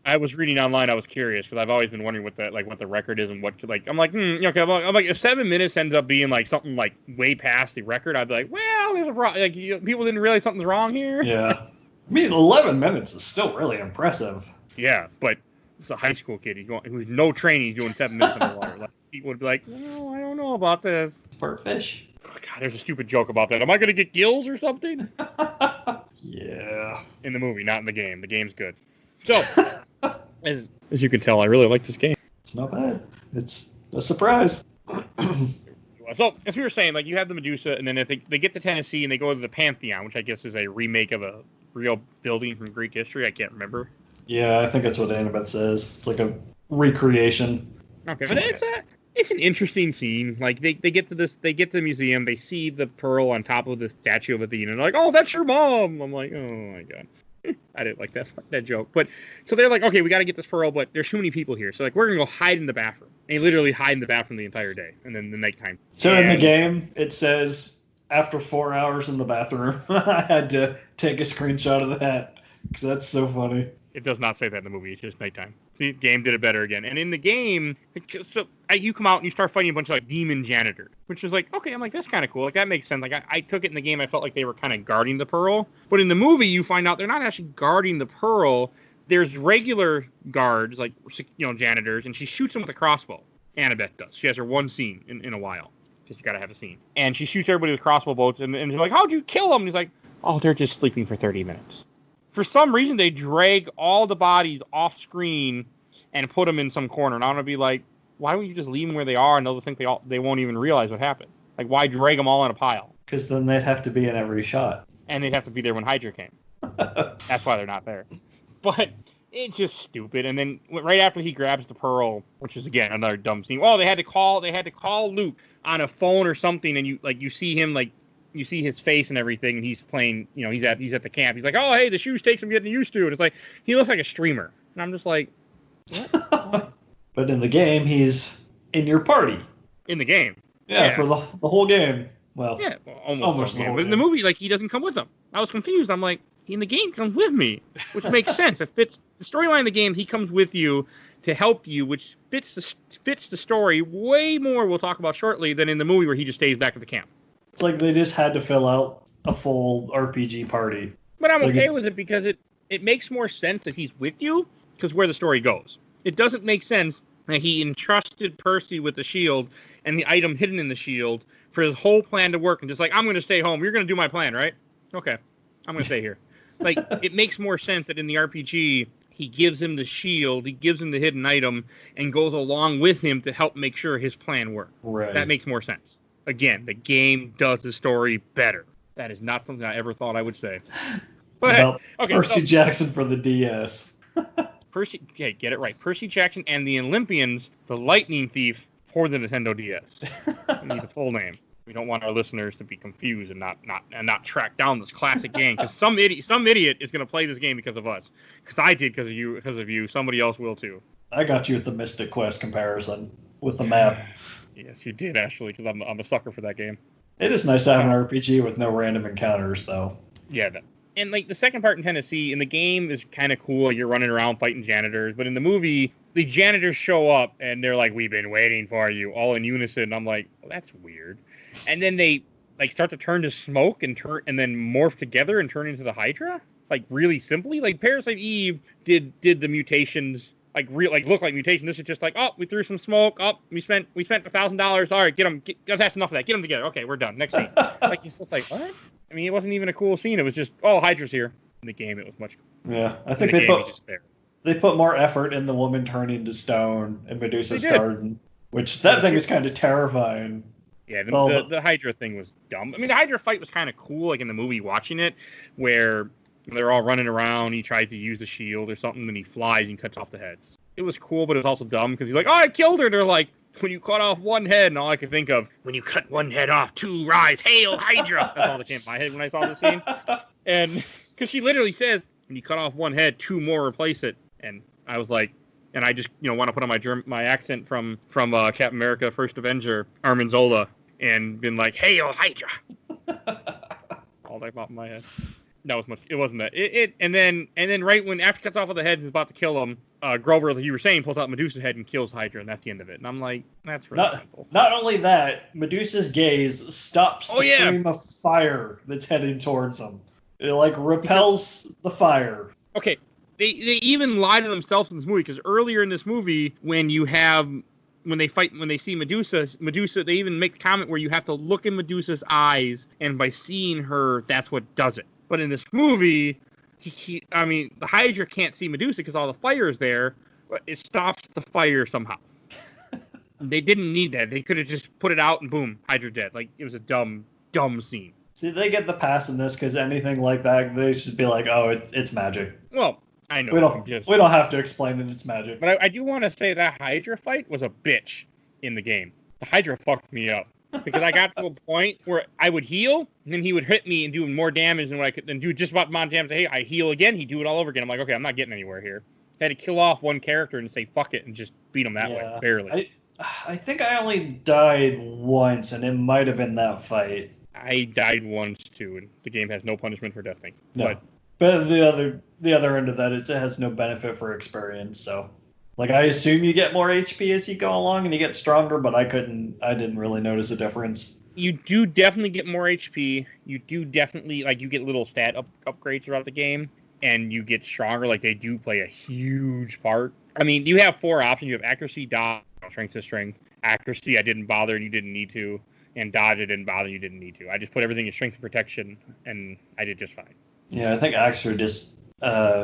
I was reading online. I was curious because I've always been wondering what the record is and what I'm like, okay. I'm like, if 7 minutes ends up being like something like way past the record, I'd be like, well, there's a problem. Like people didn't realize something's wrong here. Yeah, I mean, 11 minutes is still really impressive. Yeah, but it's a high school kid. Who's no training. He's doing 7 minutes underwater. Like, people would be like, well, I don't know about this. Part fish. Oh, God, there's a stupid joke about that. Am I going to get gills or something? Yeah. In the movie, not in the game. The game's good. So, as you can tell, I really like this game. It's not bad. It's a surprise. So, as we were saying, like, you have the Medusa, and then they get to Tennessee, and they go to the Pantheon, which I guess is a remake of a real building from Greek history. I can't remember. Yeah, I think that's what Annabeth says. It's like a recreation. Okay, but it's an interesting scene. Like they get to the museum, they see the pearl on top of the statue of Athena, and they're like, "Oh, that's your mom." I'm like, "Oh my god." I didn't like that joke. But so they're like, "Okay, we got to get this pearl, but there's too many people here." So like, we're going to go hide in the bathroom. And they literally hide in the bathroom the entire day, and then the nighttime. So in the game, it says after 4 hours in the bathroom, I had to take a screenshot of that because that's so funny. It does not say that in the movie. It's just nighttime. The game did it better again. And in the game, you come out and you start fighting a bunch of like demon janitors, which is like, okay, I'm like, that's kind of cool. Like that makes sense. Like I took it in the game. I felt like they were kind of guarding the pearl. But in the movie, you find out they're not actually guarding the pearl. There's regular guards, like, janitors, and she shoots them with a crossbow. Annabeth does. She has her one scene in a while, because you got to have a scene. And she shoots everybody with crossbow bolts, and she's like, how'd you kill them? And he's like, oh, they're just sleeping for 30 minutes. For some reason, they drag all the bodies off screen and put them in some corner. And I want to be like, why don't you just leave them where they are, and they'll just think they won't even realize what happened? Like, why drag them all in a pile? Because then they'd have to be in every shot. And they'd have to be there when Hydra came. That's why they're not there. But it's just stupid. And then right after he grabs the pearl, which is again another dumb scene. Well, they had to call Luke on a phone or something, and you see him, like, you see his face and everything, and he's playing. He's at the camp. He's like, oh hey, the shoes take some getting used to. And it's like he looks like a streamer, and I'm just like, what? But in the game, he's in your party. In the game, yeah. For the whole game. Well, yeah, almost the whole game. But in the movie, like, he doesn't come with them. I was confused. I'm like, in the game, he comes with me, which makes sense. It fits the storyline of the game. He comes with you to help you, which fits the story way more. We'll talk about shortly than in the movie where he just stays back at the camp. It's like they just had to fill out a full RPG party. But I'm okay with it because it makes more sense that he's with you because where the story goes. It doesn't make sense that he entrusted Percy with the shield and the item hidden in the shield for his whole plan to work and just like, I'm going to stay home. You're going to do my plan, right? Okay. I'm going to stay here. Like, it makes more sense that in the RPG, he gives him the shield, he gives him the hidden item, and goes along with him to help make sure his plan works. Right. That makes more sense. Again, the game does the story better. That is not something I ever thought I would say. But well, okay, Percy Jackson for the DS. Get it right. Percy Jackson and the Olympians, the Lightning Thief for the Nintendo DS. I need the full name. We don't want our listeners to be confused and not track down this classic game because some idiot is going to play this game because of us. Because I did because of you. Somebody else will too. I got you with the Mystic Quest comparison with the map. Yes, you did actually, because I'm a sucker for that game. It is nice to have an RPG with no random encounters, though. Yeah, and like the second part in Tennessee in the game is kind of cool. You're running around fighting janitors, but in the movie, the janitors show up and they're like, "We've been waiting for you," all in unison. And I'm like, well, that's weird. And then they like start to turn to smoke and then morph together and turn into the Hydra. Like really simply, like Parasite Eve did the mutations. Look like mutation. This is just like, oh, we threw some smoke. Oh, we spent $1,000. All right, get them. That's enough of that. Get them together. Okay, we're done. Next scene. Like it's just like what? I mean, it wasn't even a cool scene. It was just, oh, Hydra's here. In the game, it was much. Yeah, I think they put more effort in the woman turning to stone in Medusa's garden, which that thing is kind of terrifying. Yeah, the Hydra thing was dumb. I mean, the Hydra fight was kind of cool, like in the movie, watching it, where they're all running around. He tries to use the shield or something, and he flies and cuts off the heads. It was cool, but it was also dumb because he's like, "Oh, I killed her." And they're like, "When you cut off one head," and all I could think of, "When you cut one head off, two rise, hail Hydra." That's all that came to my head when I saw the scene. And because she literally says, "When you cut off one head, two more replace it." And I was like, and I just want to put on my accent from Captain America: First Avenger, Armin Zola, and been like, "Hail Hydra." All that popped in my head. That was much. It wasn't that. And then right when after he cuts off all the heads and is about to kill him, Grover, like you were saying, pulls out Medusa's head and kills Hydra, and that's the end of it. And I'm like, that's really simple. Not only that, Medusa's gaze stops the stream of fire that's heading towards him. It like repels the fire. Okay, they even lie to themselves in this movie because earlier in this movie, when they see Medusa, they even make the comment where you have to look in Medusa's eyes, and by seeing her, that's what does it. But in this movie, the Hydra can't see Medusa because all the fire is there, but it stops the fire somehow. They didn't need that. They could have just put it out and boom, Hydra dead. Like, it was a dumb scene. See, they get the pass in this because anything like that, they should be like, oh, it's magic. Well, I know. We don't have to explain that it's magic. But I do want to say that Hydra fight was a bitch in the game. The Hydra fucked me up. Because I got to a point where I would heal, and then he would hit me and do more damage than what I could, then do just about the amount of damage. Hey, I heal again, he'd do it all over again. I'm like, okay, I'm not getting anywhere here. I had to kill off one character and say, fuck it, and just beat him that way, barely. I think I only died once, and it might have been that fight. I died once, too, and the game has no punishment for deathing. No. But the other end of that is it has no benefit for experience, so... Like, I assume you get more HP as you go along and you get stronger, but I didn't really notice a difference. You do definitely get more HP. You do definitely, like, you get little stat upgrades throughout the game, and you get stronger. Like, they do play a huge part. I mean, you have 4 options. You have accuracy, dodge, strength to strength. Accuracy, I didn't bother, and you didn't need to. And dodge, I didn't bother, and you didn't need to. I just put everything in strength and protection, and I did just fine. Yeah, I think accuracy just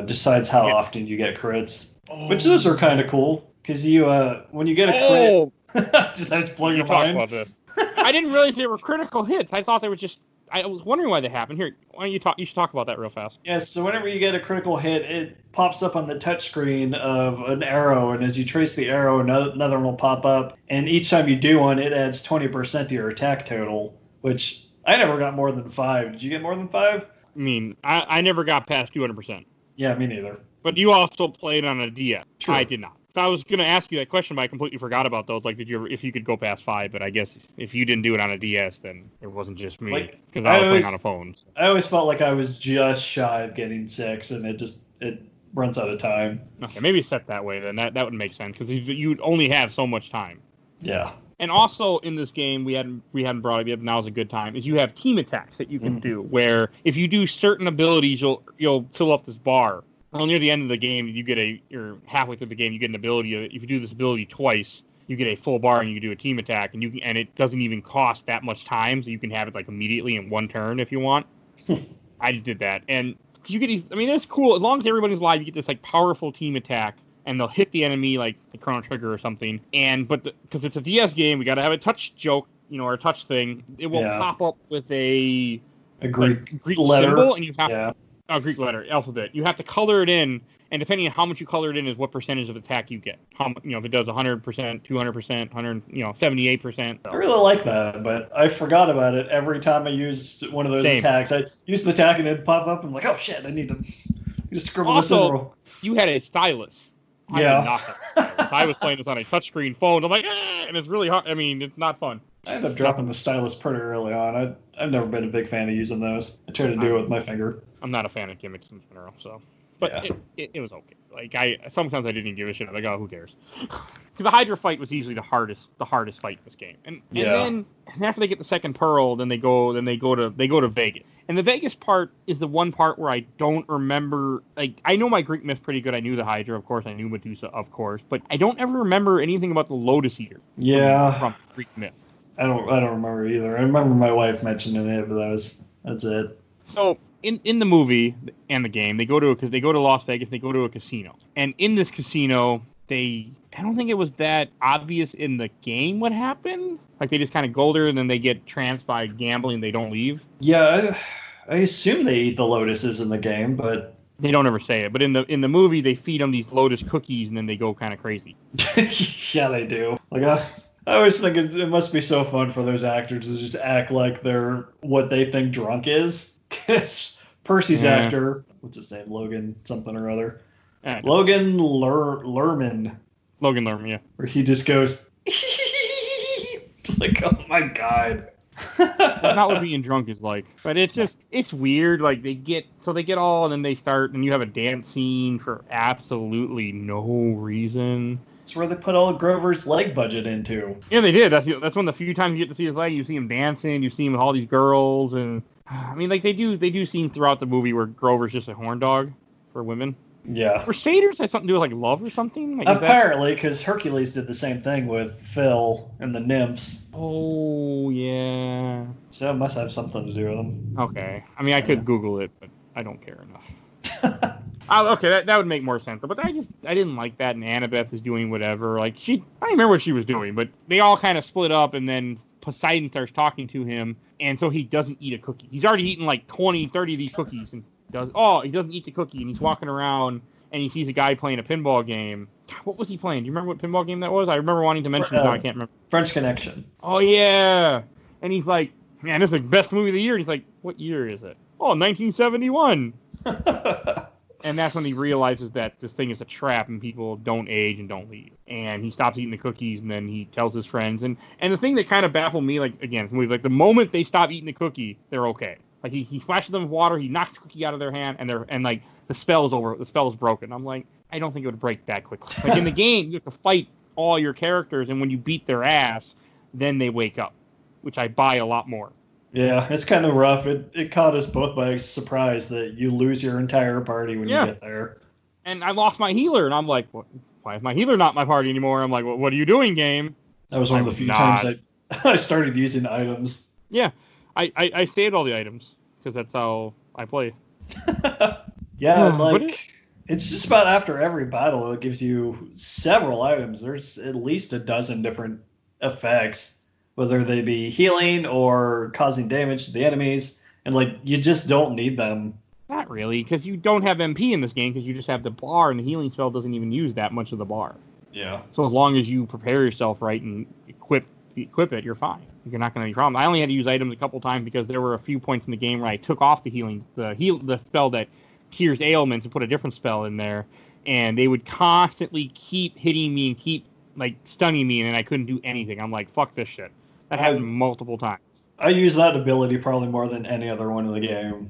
decides how often you get crits. Oh. Which those are kind of cool, because you when you get a crit, just blow your mind. About this. I didn't realize they were critical hits. I thought they were just. I was wondering why they happened. Here, why don't you talk? You should talk about that real fast. Yes. So whenever you get a critical hit, it pops up on the touchscreen of an arrow, and as you trace the arrow, another one will pop up. And each time you do one, it adds 20% to your attack total. Which I never got more than 5. Did you get more than 5? I mean, I never got past 200%. Yeah, me neither. But you also played on a DS. True. I did not. So I was going to ask you that question, but I completely forgot about those. Like, if you could go past 5? But I guess if you didn't do it on a DS, then it wasn't just me, because I was playing on a phone. So. I always felt like I was just shy of getting 6, and it runs out of time. Okay, maybe set that way then. That would make sense, because you'd only have so much time. Yeah. And also in this game, we hadn't brought it up. Now's a good time. Is you have team attacks that you can do, where if you do certain abilities, you'll fill up this bar. Well, near the end of the game, you're halfway through the game, you get an ability. If you do this ability twice, you get a full bar, and you can do a team attack, and it doesn't even cost that much time, so you can have it like immediately in one turn if you want. I just did that, and you get these. I mean, it's cool as long as everybody's alive. You get this like powerful team attack, and they'll hit the enemy like the Chrono Trigger or something. But because it's a DS game, we got to have a touch joke, or a touch thing. It will pop up with a Greek letter. Symbol, and you have. Greek letter, alphabet. You have to color it in, and depending on how much you color it in is what percentage of attack you get. If it does 100%, 200%, 78%. I really like that, but I forgot about it every time I used one of those attacks. I used the attack and it'd pop up, and I'm like, oh shit, I need to scribble this in. Also, you had a stylus. I was playing this on a touchscreen phone. I'm like, and it's really hard. I mean, it's not fun. I ended up dropping the stylus pretty early on. I've never been a big fan of using those. I try to do it with my finger. I'm not a fan of gimmicks in general, so. But it was okay. Like sometimes I didn't even give a shit. I'm like, oh, who cares? Because the Hydra fight was easily the hardest fight in this game. And then after they get the second pearl, then they go to Vegas. And the Vegas part is the one part where I don't remember. Like, I know my Greek myth pretty good. I knew the Hydra, of course. I knew Medusa, of course. But I don't ever remember anything about the Lotus Eater. Yeah. From Greek myth. I don't remember either. I remember my wife mentioning it, but that's it. So in the movie and the game, they go to Las Vegas. They go to a casino, and in this casino, I don't think it was that obvious in the game what happened. Like, they just kind of go there, and then they get tranced by gambling. They don't leave. Yeah, I assume they eat the lotuses in the game, but they don't ever say it. But in the movie, they feed them these lotus cookies, and then they go kind of crazy. Yeah, they do. Like, I always think it must be so fun for those actors to just act like they're what they think drunk is. Because Percy's actor, what's his name? Logan something or other. Logan Lerman. Logan Lerman, yeah. Where he just goes, it's like, oh my god. That's not what being drunk is like. But it's weird. Like, they get all, and then they start, and you have a dance scene for absolutely no reason. It's where they put all of Grover's leg budget into. Yeah, they did. That's one of the few times you get to see his leg. You see him dancing. You see him with all these girls, and I mean, like, they do seem throughout the movie where Grover's just a horn dog for women. Yeah. Crusaders has something to do with like love or something. Like, apparently, because Hercules did the same thing with Phil and the nymphs. Oh yeah. So it must have something to do with them. Okay. I mean, I could Google it, but I don't care enough. Okay, that would make more sense. But I didn't like that, and Annabeth is doing whatever. Like, I don't remember what she was doing, but they all kind of split up, and then Poseidon starts talking to him, and so he doesn't eat a cookie. He's already eaten like 20, 30 of these cookies, and he doesn't eat the cookie, and he's walking around, and he sees a guy playing a pinball game. What was he playing? Do you remember what pinball game that was? I remember wanting to mention it, I can't remember. French Connection. Oh, yeah. And he's like, man, this is the best movie of the year. And he's like, what year is it? Oh, 1971. And that's when he realizes that this thing is a trap and people don't age and don't leave. And he stops eating the cookies, and then he tells his friends. And the thing that kind of baffled me, like, again, like the moment they stop eating the cookie, they're okay. Like, he splashes them with water, he knocks the cookie out of their hand, and like, the spell is over. The spell is broken. I'm like, I don't think it would break that quickly. Like, in the game, you have to fight all your characters, and when you beat their ass, then they wake up, which I buy a lot more. Yeah, it's kind of rough. It caught us both by surprise that you lose your entire party when you get there. And I lost my healer, and I'm like, why is my healer not my party anymore? I'm like, well, what are you doing, game? That was one of the few times I started using items. Yeah, I saved all the items, because that's how I play. Yeah, it's just about after every battle, it gives you several items. There's at least a dozen different effects, whether they be healing or causing damage to the enemies, and like you just don't need them. Not really, because you don't have MP in this game, because you just have the bar, and the healing spell doesn't even use that much of the bar. Yeah. So as long as you prepare yourself right and equip it, you're fine. You're not going to have any problem. I only had to use items a couple times because there were a few points in the game where I took off the spell that cures ailments and put a different spell in there, and they would constantly keep hitting me and keep like stunning me, and then I couldn't do anything. I'm like, fuck this shit. That happened multiple times. I use that ability probably more than any other one in the game.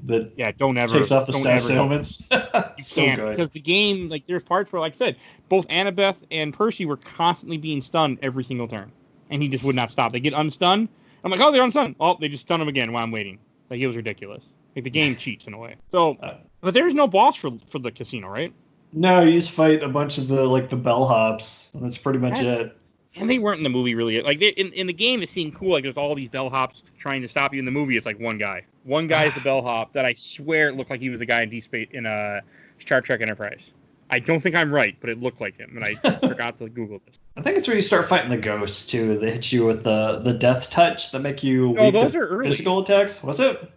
Don't ever takes off the stats ailments. You can't, because the game, like, there's parts where, like I said, both Annabeth and Percy were constantly being stunned every single turn, and he just would not stop. They get unstunned. I'm like, oh, they're unstunned. Oh, they just stun him again while I'm waiting. Like, it was ridiculous. Like, the game cheats in a way. So, but there's no boss for the casino, right? No, you just fight a bunch of the bellhops, and that's pretty much it. And they weren't in the movie really. Like in the game, it seemed cool. Like there's all these bellhops trying to stop you. In the movie, it's like one guy. One guy is the bellhop that I swear looked like he was the guy in Deep Space in Star Trek Enterprise. I don't think I'm right, but it looked like him, and I forgot to Google this. I think it's where you start fighting the ghosts too. They hit you with the death touch that make you weak to physical attacks. Was it?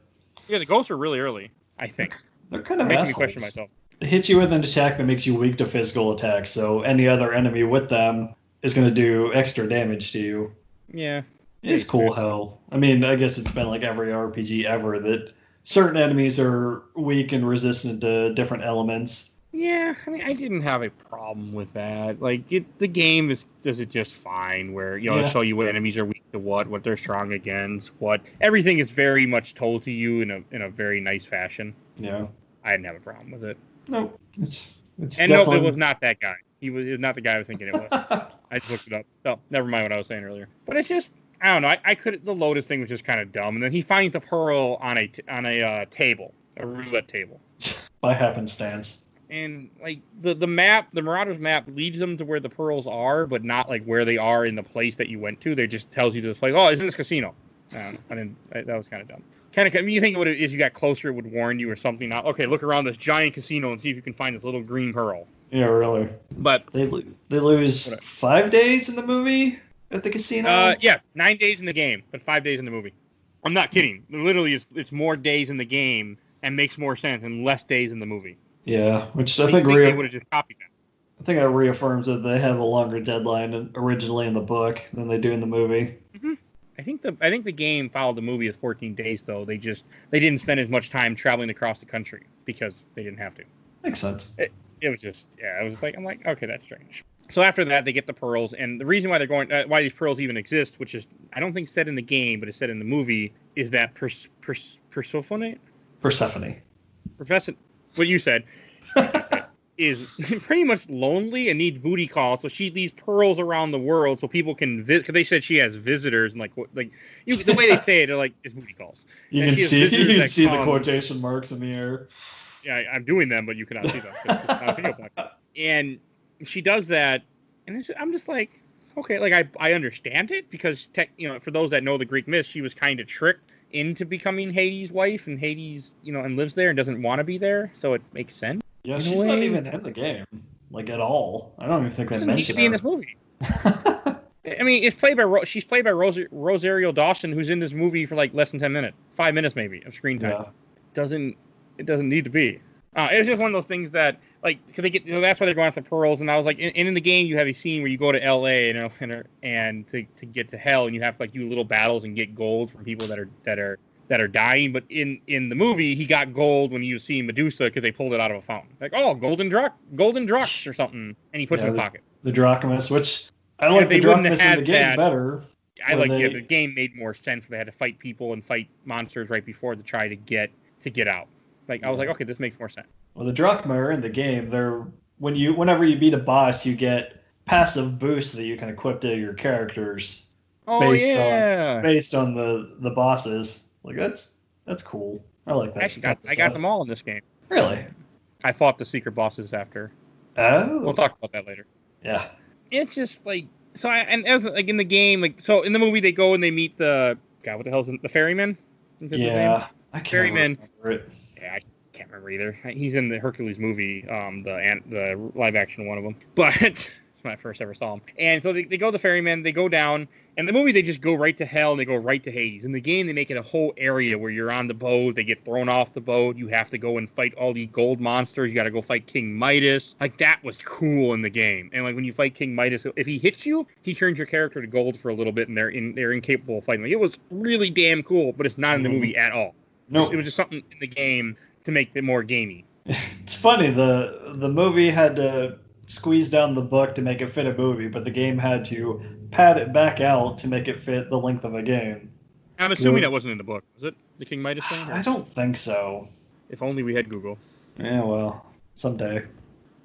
Yeah, the ghosts are really early. I think they're kind of making me question myself. They hit you with an attack that makes you weak to physical attacks. So any other enemy with them is going to do extra damage to you. Yeah. It's cool how... I mean, I guess it's been like every RPG ever that certain enemies are weak and resistant to different elements. Yeah, I mean, I didn't have a problem with that. Like, the game does it just fine, where, they show you what enemies are weak to what they're strong against, what... Everything is very much told to you in a very nice fashion. Yeah. I didn't have a problem with it. Nope. It's and definitely... nope, it was not that guy. It was not the guy I was thinking it was. I just looked it up. So, never mind what I was saying earlier. But it's just, I don't know. The Lotus thing was just kind of dumb. And then he finds the pearl on a table, a roulette table. By happenstance. And, like, the map, the Marauders map leads them to where the pearls are, but not, like, where they are in the place that you went to. They just tells you to this place, oh, it's in this casino. That was kind of dumb. You think if you got closer, it would warn you or something. Now, okay, look around this giant casino and see if you can find this little green pearl. Yeah, really. But they lose 5 days in the movie at the casino? Yeah, 9 days in the game, but 5 days in the movie. I'm not kidding. Literally, it's more days in the game and makes more sense and less days in the movie. Yeah, which I think they would have just copied that. I think that reaffirms that they have a longer deadline originally in the book than they do in the movie. Mm-hmm. I think the game followed the movie as 14 days, though. They didn't spend as much time traveling across the country because they didn't have to. Makes sense. It was just, it was like, I'm like, okay, that's strange. So after that, they get the pearls, and the reason why they're going, why these pearls even exist, which is, I don't think said in the game, but it's said in the movie, is that Persephone, what you said, is pretty much lonely and needs booty calls, so she leaves pearls around the world so people can visit, because they said she has visitors, and the way they say it, they're like, it's booty calls. You can see the quotation marks in the air. Yeah, I'm doing them, but you cannot see them. It's not a video podcast. And she does that, and I'm just like, okay, like I understand it because for those that know the Greek myth, she was kind of tricked into becoming Hades' wife, and Hades, and lives there and doesn't want to be there, so it makes sense. Yeah, she's not even in the game, like at all. I don't even think they mentioned her. She need to be in this movie. I mean, she's played by Rosario Dawson, who's in this movie for like less than 10 minutes, 5 minutes maybe of screen time. Yeah. It doesn't need to be. It was just one of those things that, like, because they get, that's why they're going after pearls. And I was like, and in the game, you have a scene where you go to L.A. and to get to hell, and you have to like do little battles and get gold from people that are dying. But in the movie, he got gold when he was seeing Medusa because they pulled it out of a fountain. Like, oh, golden drux or something, and he put it in his pocket. The drachmas, which I like the drachmas in the game better. The game made more sense. They had to fight people and fight monsters right before to try to get out. Like, I was like, okay, this makes more sense. Well, the drachma are in the game. Whenever you beat a boss, you get passive boosts that you can equip to your characters. Based on the bosses. Like, that's cool. I like that. Actually, I got them all in this game. Really? I fought the secret bosses after. Oh. We'll talk about that later. Yeah. It's just like as like in the game, like so in the movie they go and they meet the what the hell's the ferryman? Yeah, I can't remember it. Yeah, I can't remember either. He's in the Hercules movie, the live action one of them. But it's when I first ever saw him. And so they go to the ferryman, they go down. In the movie, they just go right to hell and they go right to Hades. In the game, they make it a whole area where you're on the boat. They get thrown off the boat. You have to go and fight all these gold monsters. You got to go fight King Midas. Like, that was cool in the game. And, like, when you fight King Midas, if he hits you, he turns your character to gold for a little bit, and they're incapable of fighting. Like, it was really damn cool, but it's not in the movie at all. No. It was just something in the game to make it more gamey. It's funny. The movie had to squeeze down the book to make it fit a movie, but the game had to pad it back out to make it fit the length of a game. I'm assuming that wasn't in the book. Was it the King Midas thing? I don't think so. If only we had Google. Yeah, well, someday.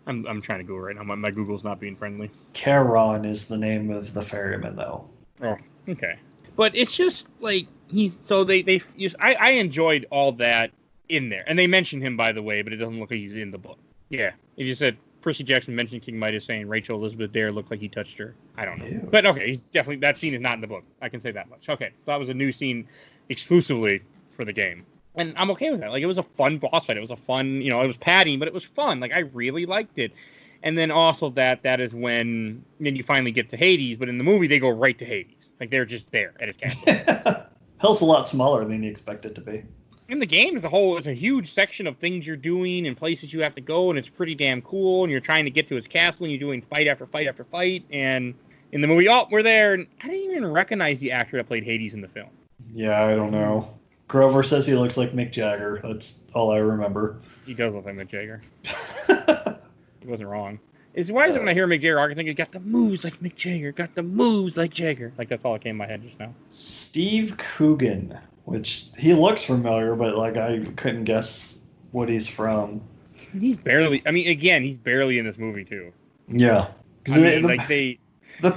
I'm trying to Google right now. My Google's not being friendly. Charon is the name of the ferryman, though. Oh, okay. But it's just like I enjoyed all that in there, and they mentioned him, by the way, but it doesn't look like he's in the book. Yeah, he just said Percy Jackson mentioned King Midas saying Rachel Elizabeth Dare looked like he touched her. I don't know. Ew. But okay, that scene is not in the book. I can say that much. Okay, that was a new scene exclusively for the game. And I'm okay with that. Like, it was a fun boss fight. It was a fun, it was padding, but it was fun. Like, I really liked it. And then also that is when then you finally get to Hades, but in the movie they go right to Hades. Like, they're just there at his castle. Hell's a lot smaller than you expect it to be. In the game it's a huge section of things you're doing and places you have to go, and it's pretty damn cool, and you're trying to get to his castle, and you're doing fight after fight after fight, and in the movie, we're there, and I didn't even recognize the actor that played Hades in the film. Yeah, I don't know. Grover says he looks like Mick Jagger. That's all I remember. He does look like Mick Jagger. He wasn't wrong. Why is it when I hear Mick Jagger, I think he got the moves like Mick Jagger, got the moves like Jagger. Like, that's all that came in my head just now. Steve Coogan. Which, he looks familiar, but, like, I couldn't guess what he's from. He's barely in this movie, too. Yeah. The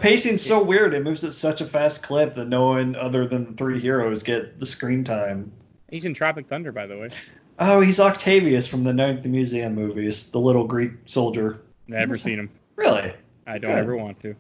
pacing's so weird. It moves at such a fast clip that no one other than the three heroes get the screen time. He's in Tropic Thunder, by the way. Oh, he's Octavius from the Night at the Museum movies. The little Greek soldier. Never seen him. Really? I don't ever want to.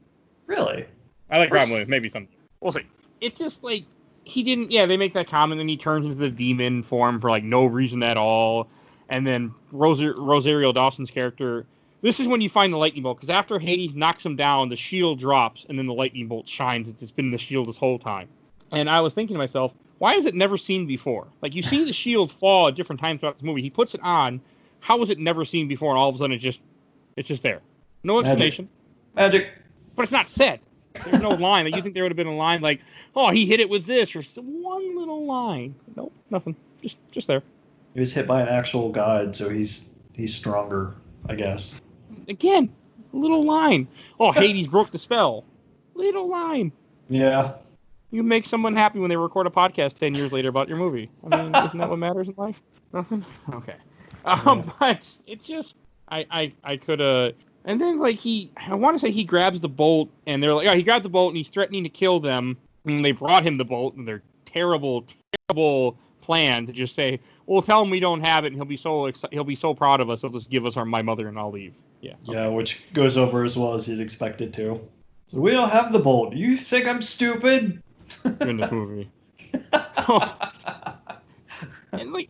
Really? I like Robin Williams. Maybe someday. We'll see. It's just like... they make that comment, and he turns into the demon form for, like, no reason at all. And then Rosario Dawson's character, this is when you find the lightning bolt, because after Hades knocks him down, the shield drops, and then the lightning bolt shines. It's been in the shield this whole time. And I was thinking to myself, why is it never seen before? Like, you see the shield fall at different times throughout this movie. He puts it on. How was it never seen before, and all of a sudden it's just there? No explanation. Magic. But it's not said. There's no line. Like, you think there would have been a line like, oh, he hit it with this, or one little line. Nope, nothing. Just there. He was hit by an actual god, so he's stronger, I guess. Again, little line. Oh, Hades broke the spell. Little line. Yeah. You make someone happy when they record a podcast 10 years later about your movie. I mean, isn't that what matters in life? Nothing? Okay. But it's just, I could have... And then, like, I want to say he grabs the bolt, and they're like, he grabbed the bolt, and he's threatening to kill them, and they brought him the bolt, and their terrible, terrible plan to just say, well, tell him we don't have it, and he'll be so proud of us, he'll just give us my mother, and I'll leave. Yeah. Okay. Yeah, which goes over as well as you'd expect it to. So we don't have the bolt. You think I'm stupid? In this movie. And like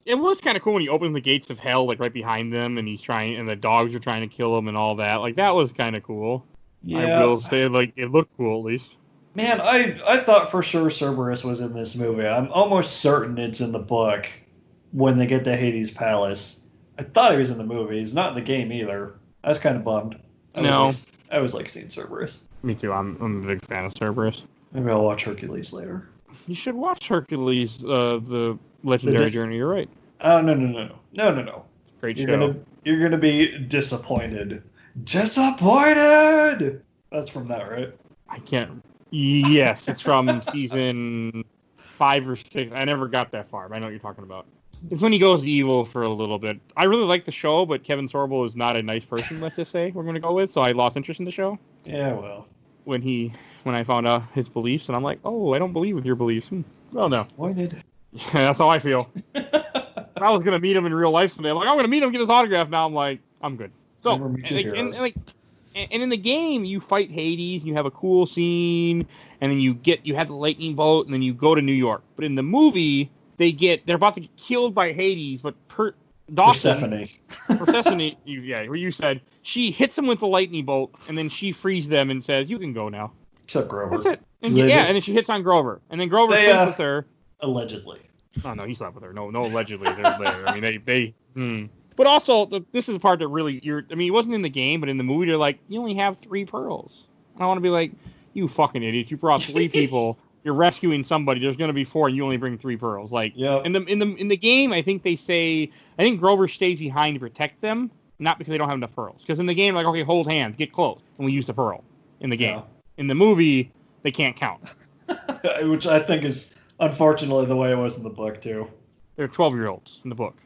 it was kind of cool when he opens the gates of hell, like right behind them, and and the dogs are trying to kill him and all that. Like, that was kind of cool. Yeah. I will say, like, it looked cool at least. Man, I thought for sure Cerberus was in this movie. I'm almost certain it's in the book when they get to Hades' palace. I thought he was in the movie. He's not in the game either. I was kind of bummed. I was like seeing Cerberus. Me too. I'm a big fan of Cerberus. Maybe I'll watch Hercules later. You should watch Hercules, the Legendary Journey. You're right. Oh, no. Great show. You're gonna be disappointed. Disappointed! That's from that, right? I can't. Yes, it's from season 5 or 6. I never got that far, but I know what you're talking about. It's when he goes evil for a little bit. I really like the show, but Kevin Sorbo is not a nice person, let's just say, we're going to go with, so I lost interest in the show. Yeah, well. When I found out his beliefs, and I'm like, oh, I don't believe with your beliefs. Well, no. Disappointed. Yeah, that's how I feel. I was going to meet him in real life someday. I'm like, I'm going to meet him, get his autograph. Now I'm like, I'm good. So, and in the game, you fight Hades, and you have a cool scene, and then you have the lightning bolt, and then you go to New York. But in the movie, they're about to get killed by Hades, but Dawson, Persephone, where you said, she hits him with the lightning bolt, and then she frees them and says, you can go now. Except Grover. That's it. And then she hits on Grover. And then Grover sleeps with her. Allegedly. Oh, no, he slept with her. No, allegedly. They're there. I mean, But also, this is the part that really, it wasn't in the game, but in the movie, they're like, you only have 3 pearls. And I want to be like, you fucking idiot. You brought 3 people. You're rescuing somebody. There's going to be 4, and you only bring 3 pearls. Like, in the game, I think Grover stays behind to protect them, not because they don't have enough pearls. Because in the game, like, okay, hold hands, get close, and we use the pearl in the game. Yeah. In the movie, they can't count. Which I think is, unfortunately, the way it was in the book, too. They're 12-year-olds in the book.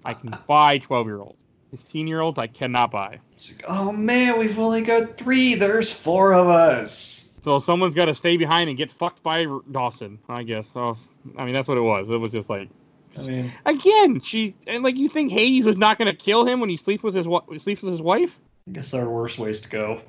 I can buy 12-year-olds. 16-year-olds, I cannot buy. Oh, man, we've only got 3. There's 4 of us. So someone's got to stay behind and get fucked by Dawson, I guess. So, that's what it was. It was just like... Again, you think Hades was not going to kill him when he sleeps with his wife? I guess there are worse ways to go.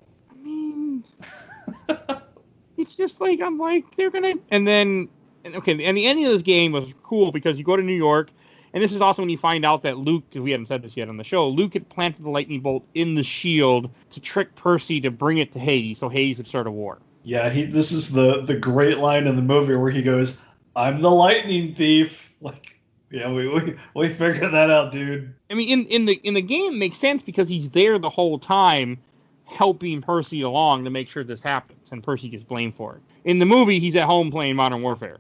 It's just like, I'm like, they're going to... And the ending of this game was cool because you go to New York, and this is also when you find out that Luke, because we haven't said this yet on the show, Luke had planted the lightning bolt in the shield to trick Percy to bring it to Hades, so Hades would start a war. Yeah, this is the great line in the movie where he goes, "I'm the lightning thief." Like, yeah, we figured that out, dude. I mean, in the game, it makes sense because he's there the whole time, helping Percy along to make sure this happens, and Percy gets blamed for it. In the movie, he's at home playing Modern Warfare.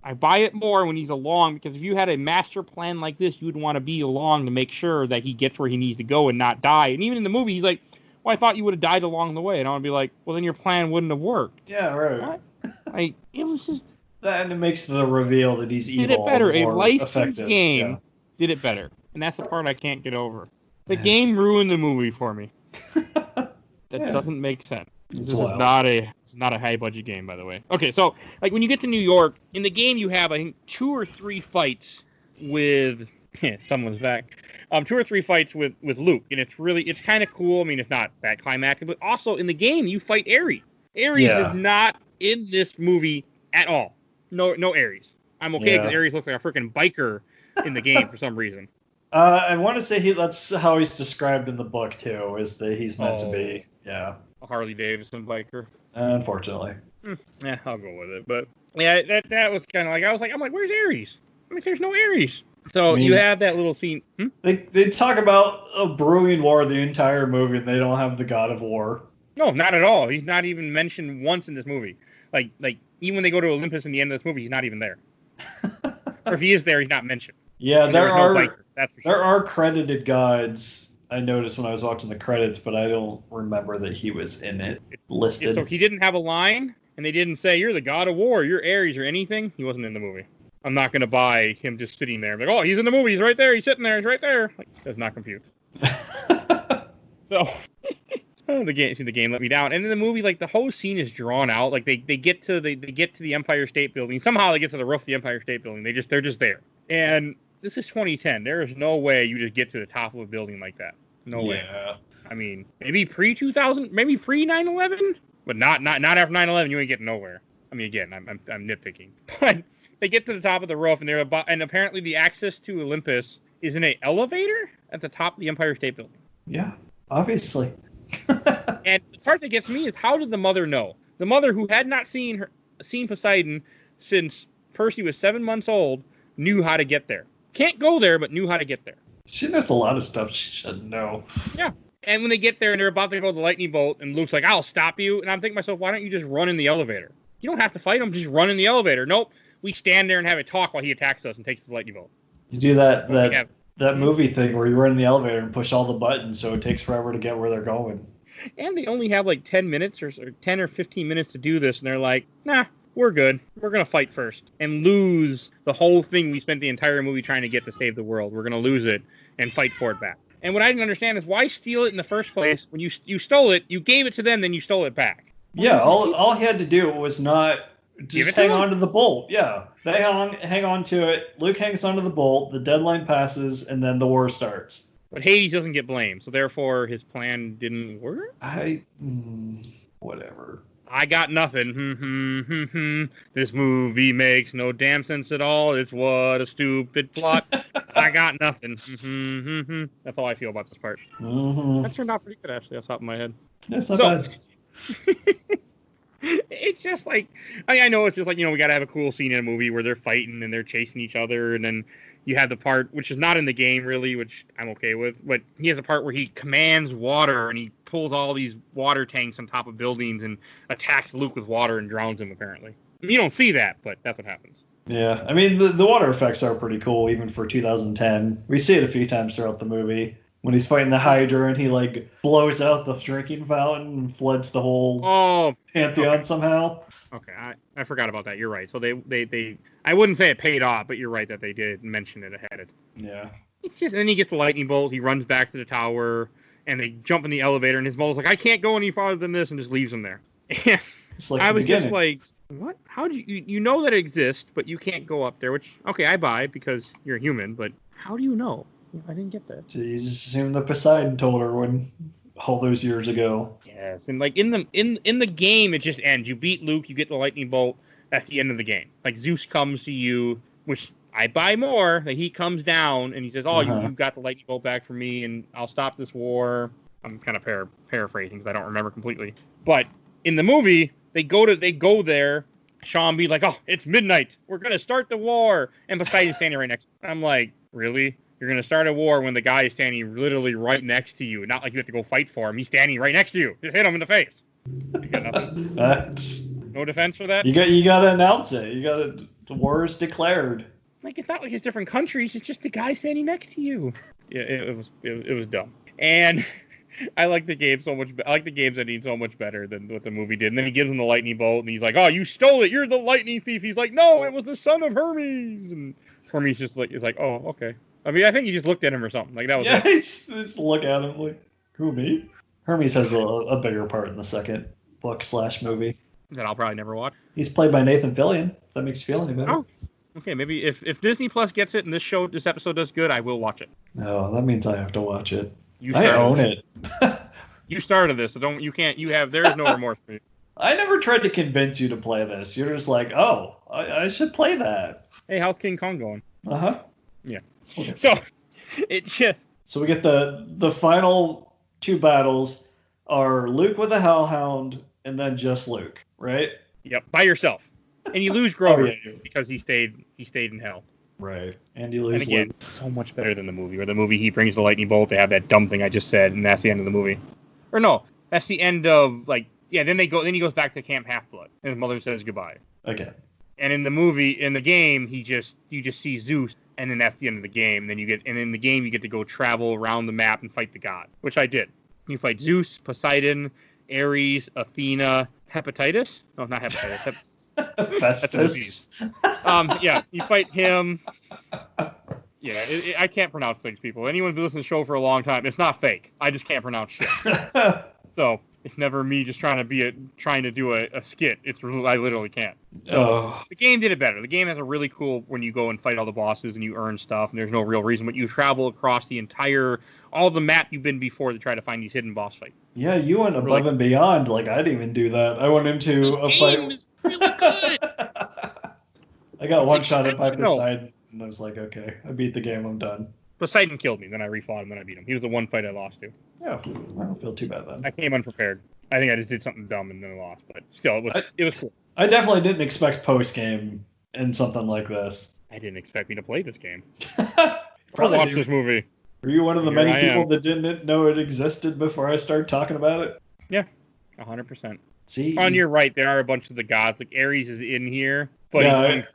I buy it more when he's along, because if you had a master plan like this, you would want to be along to make sure that he gets where he needs to go and not die. And even in the movie, he's like, well, I thought you would have died along the way. And I want to be like, well, then your plan wouldn't have worked. Yeah, right. It was just... And it makes the reveal that he's evil. Did it better. A licensed effective. game did it better. And that's the part I can't get over. The game ruined the movie for me. That doesn't make sense. This is not a high budget game, by the way. Okay, so like when you get to New York, in the game you have I think 2 or 3 fights with someone's back. 2 or 3 fights with Luke, and it's kind of cool. I mean, it's not that climactic, but also in the game you fight Ares. Ares is not in this movie at all. No Ares. I'm okay because Ares looks like a freaking biker in the game for some reason. I want to say that's how he's described in the book too, is that he's meant to be. Yeah. A Harley Davidson biker. Unfortunately. Yeah, I'll go with it. But yeah, that was kind of like I'm like, where's Ares? I mean, there's no Ares. So you have that little scene. They talk about a brewing war the entire movie, and they don't have the God of War. No, not at all. He's not even mentioned once in this movie. Like even when they go to Olympus in the end of this movie, he's not even there. Or if he is there, he's not mentioned. Yeah, there are credited gods. I noticed when I was watching the credits, but I don't remember that he was in it listed. So if he didn't have a line, and they didn't say, you're the God of War, you're Ares, or anything, he wasn't in the movie. I'm not going to buy him just sitting there. Like, oh, he's in the movie, he's right there, he's sitting there, he's right there. Like, does not compute. So, the game let me down. And in the movie, like, the whole scene is drawn out. Like, they get to the Empire State Building. Somehow they get to the roof of the Empire State Building. They're just there. And this is 2010. There is no way you just get to the top of a building like that. No way. I mean, maybe pre-2000, maybe pre-9/11, but not after 9/11. You ain't getting nowhere. I mean, again, I'm nitpicking, but they get to the top of the roof, and apparently the access to Olympus is in an elevator at the top of the Empire State Building. Yeah, obviously. And the part that gets me is, how did the mother know? The mother, who had not seen Poseidon since Percy was 7 months old, knew how to get there. Can't go there, but knew how to get there. She knows a lot of stuff she shouldn't know. Yeah. And when they get there and they're about to go to the lightning bolt, and Luke's like, I'll stop you. And I'm thinking to myself, why don't you just run in the elevator? You don't have to fight him, just run in the elevator. Nope. We stand there and have a talk while he attacks us and takes the lightning bolt. You do that movie thing where you run in the elevator and push all the buttons, so it takes forever to get where they're going. And they only have like 10 minutes or 10 or 15 minutes to do this, and they're like, nah, we're good. We're going to fight first and lose the whole thing we spent the entire movie trying to get to save the world. We're going to lose it and fight for it back. And what I didn't understand is, why steal it in the first place? When you stole it, you gave it to them, then you stole it back. Yeah, all he had to do was not just hang on to the bolt. Yeah, they hang on to it. Luke hangs onto the bolt. The deadline passes, and then the war starts. But Hades doesn't get blamed, so therefore his plan didn't work? Whatever. I got nothing. This movie makes no damn sense at all. It's what a stupid plot. I got nothing. That's how I feel about this part. That turned out pretty good, actually, off the top of my head. That's not bad. It's just like, I know it's just like, we got to have a cool scene in a movie where they're fighting and they're chasing each other, and then you have the part, which is not in the game really, which I'm okay with, but he has a part where he commands water and he pulls all these water tanks on top of buildings and attacks Luke with water and drowns him, apparently. You don't see that, but that's what happens. Yeah, I mean, the water effects are pretty cool, even for 2010. We see it a few times throughout the movie. When he's fighting the Hydra and he, like, blows out the drinking fountain and floods the whole Pantheon somehow. Okay, I forgot about that. You're right. So they I wouldn't say it paid off, but you're right that they did mention it ahead of time. Yeah. It's just, and then he gets the lightning bolt, he runs back to the tower, and they jump in the elevator, and his mother's like, I can't go any farther than this, and just leaves him there. And it's like I was just like, what? How do you know that it exists, but you can't go up there, which, okay, I buy because you're human, but how do you know? I didn't get that. So you just assume that Poseidon told her when all those years ago. Yes, and like in the game, it just ends. You beat Luke, you get the lightning bolt. That's the end of the game. Like Zeus comes to you, which I buy more. That he comes down and he says, "Oh, you got the lightning bolt back for me, and I'll stop this war." I'm kind of paraphrasing because I don't remember completely. But in the movie, they go there. Sean be like, "Oh, it's midnight. We're gonna start the war," and Poseidon's standing right next to him. I'm like, really? You're going to start a war when the guy is standing literally right next to you. Not like you have to go fight for him. He's standing right next to you. Just hit him in the face. You got nothing. No defense for that? You got to announce it. The war is declared. Like, it's not like it's different countries. It's just the guy standing next to you. Yeah, it was dumb. And I like the game so much. I like the game's ending so much better than what the movie did. And then he gives him the lightning bolt, and he's like, "Oh, you stole it. You're the lightning thief." He's like, "No, it was the son of Hermes." And Hermes just like, is like, "Oh, okay." I mean, I think he just looked at him or something. Like, that was it. Just look at him like, who, me? Hermes has a bigger part in the second book/movie. That I'll probably never watch. He's played by Nathan Fillion. If that makes you feel any better. Oh, okay. Maybe if Disney Plus gets it and this episode does good, I will watch it. No, that means I have to watch it. I own it. You started this, so there's no remorse for you. I never tried to convince you to play this. You're just like, oh, I should play that. Hey, how's King Kong going? Uh-huh. Yeah. Okay. So we get the final two battles are Luke with a Hellhound and then just Luke, right? Yep, by yourself. And you lose Grover because he stayed in hell. Right. And you lose Luke. And again, Luke. So much better than the movie. Where the movie he brings the lightning bolt, they have that dumb thing I just said, and that's the end of the movie. Or no, that's the end of then he goes back to Camp Half-Blood and his mother says goodbye. Okay. And in the game, you just see Zeus, and then that's the end of the game. And in the game you get to go travel around the map and fight the gods, which I did. You fight Zeus, Poseidon, Ares, Athena, Hepatitis? No, not Hepatitis. Festus. Yeah, you fight him. Yeah, I can't pronounce things, people. Anyone who's listened to the show for a long time, it's not fake. I just can't pronounce shit. So it's never me just trying to do a skit. I literally can't. So The game did it better. The game has a really cool when you go and fight all the bosses and you earn stuff and there's no real reason, but you travel across all the map you've been before to try to find these hidden boss fights. Yeah, you went above and beyond. Like, I didn't even do that. I went into a fight. This game is really good. I got one shot at by Poseidon and I was like, okay, I beat the game. I'm done. Poseidon killed me, then I refought him, then I beat him. He was the one fight I lost to. Yeah, I don't feel too bad then. I came unprepared. I think I just did something dumb and then I lost, but still, it was cool. I definitely didn't expect post-game in something like this. I didn't expect me to play this game. Probably watch this movie. Were you one of the many people that didn't know it existed before I started talking about it? Yeah, 100%. See, on your right, there are a bunch of the gods. Like Ares is in here, but he's uncredited.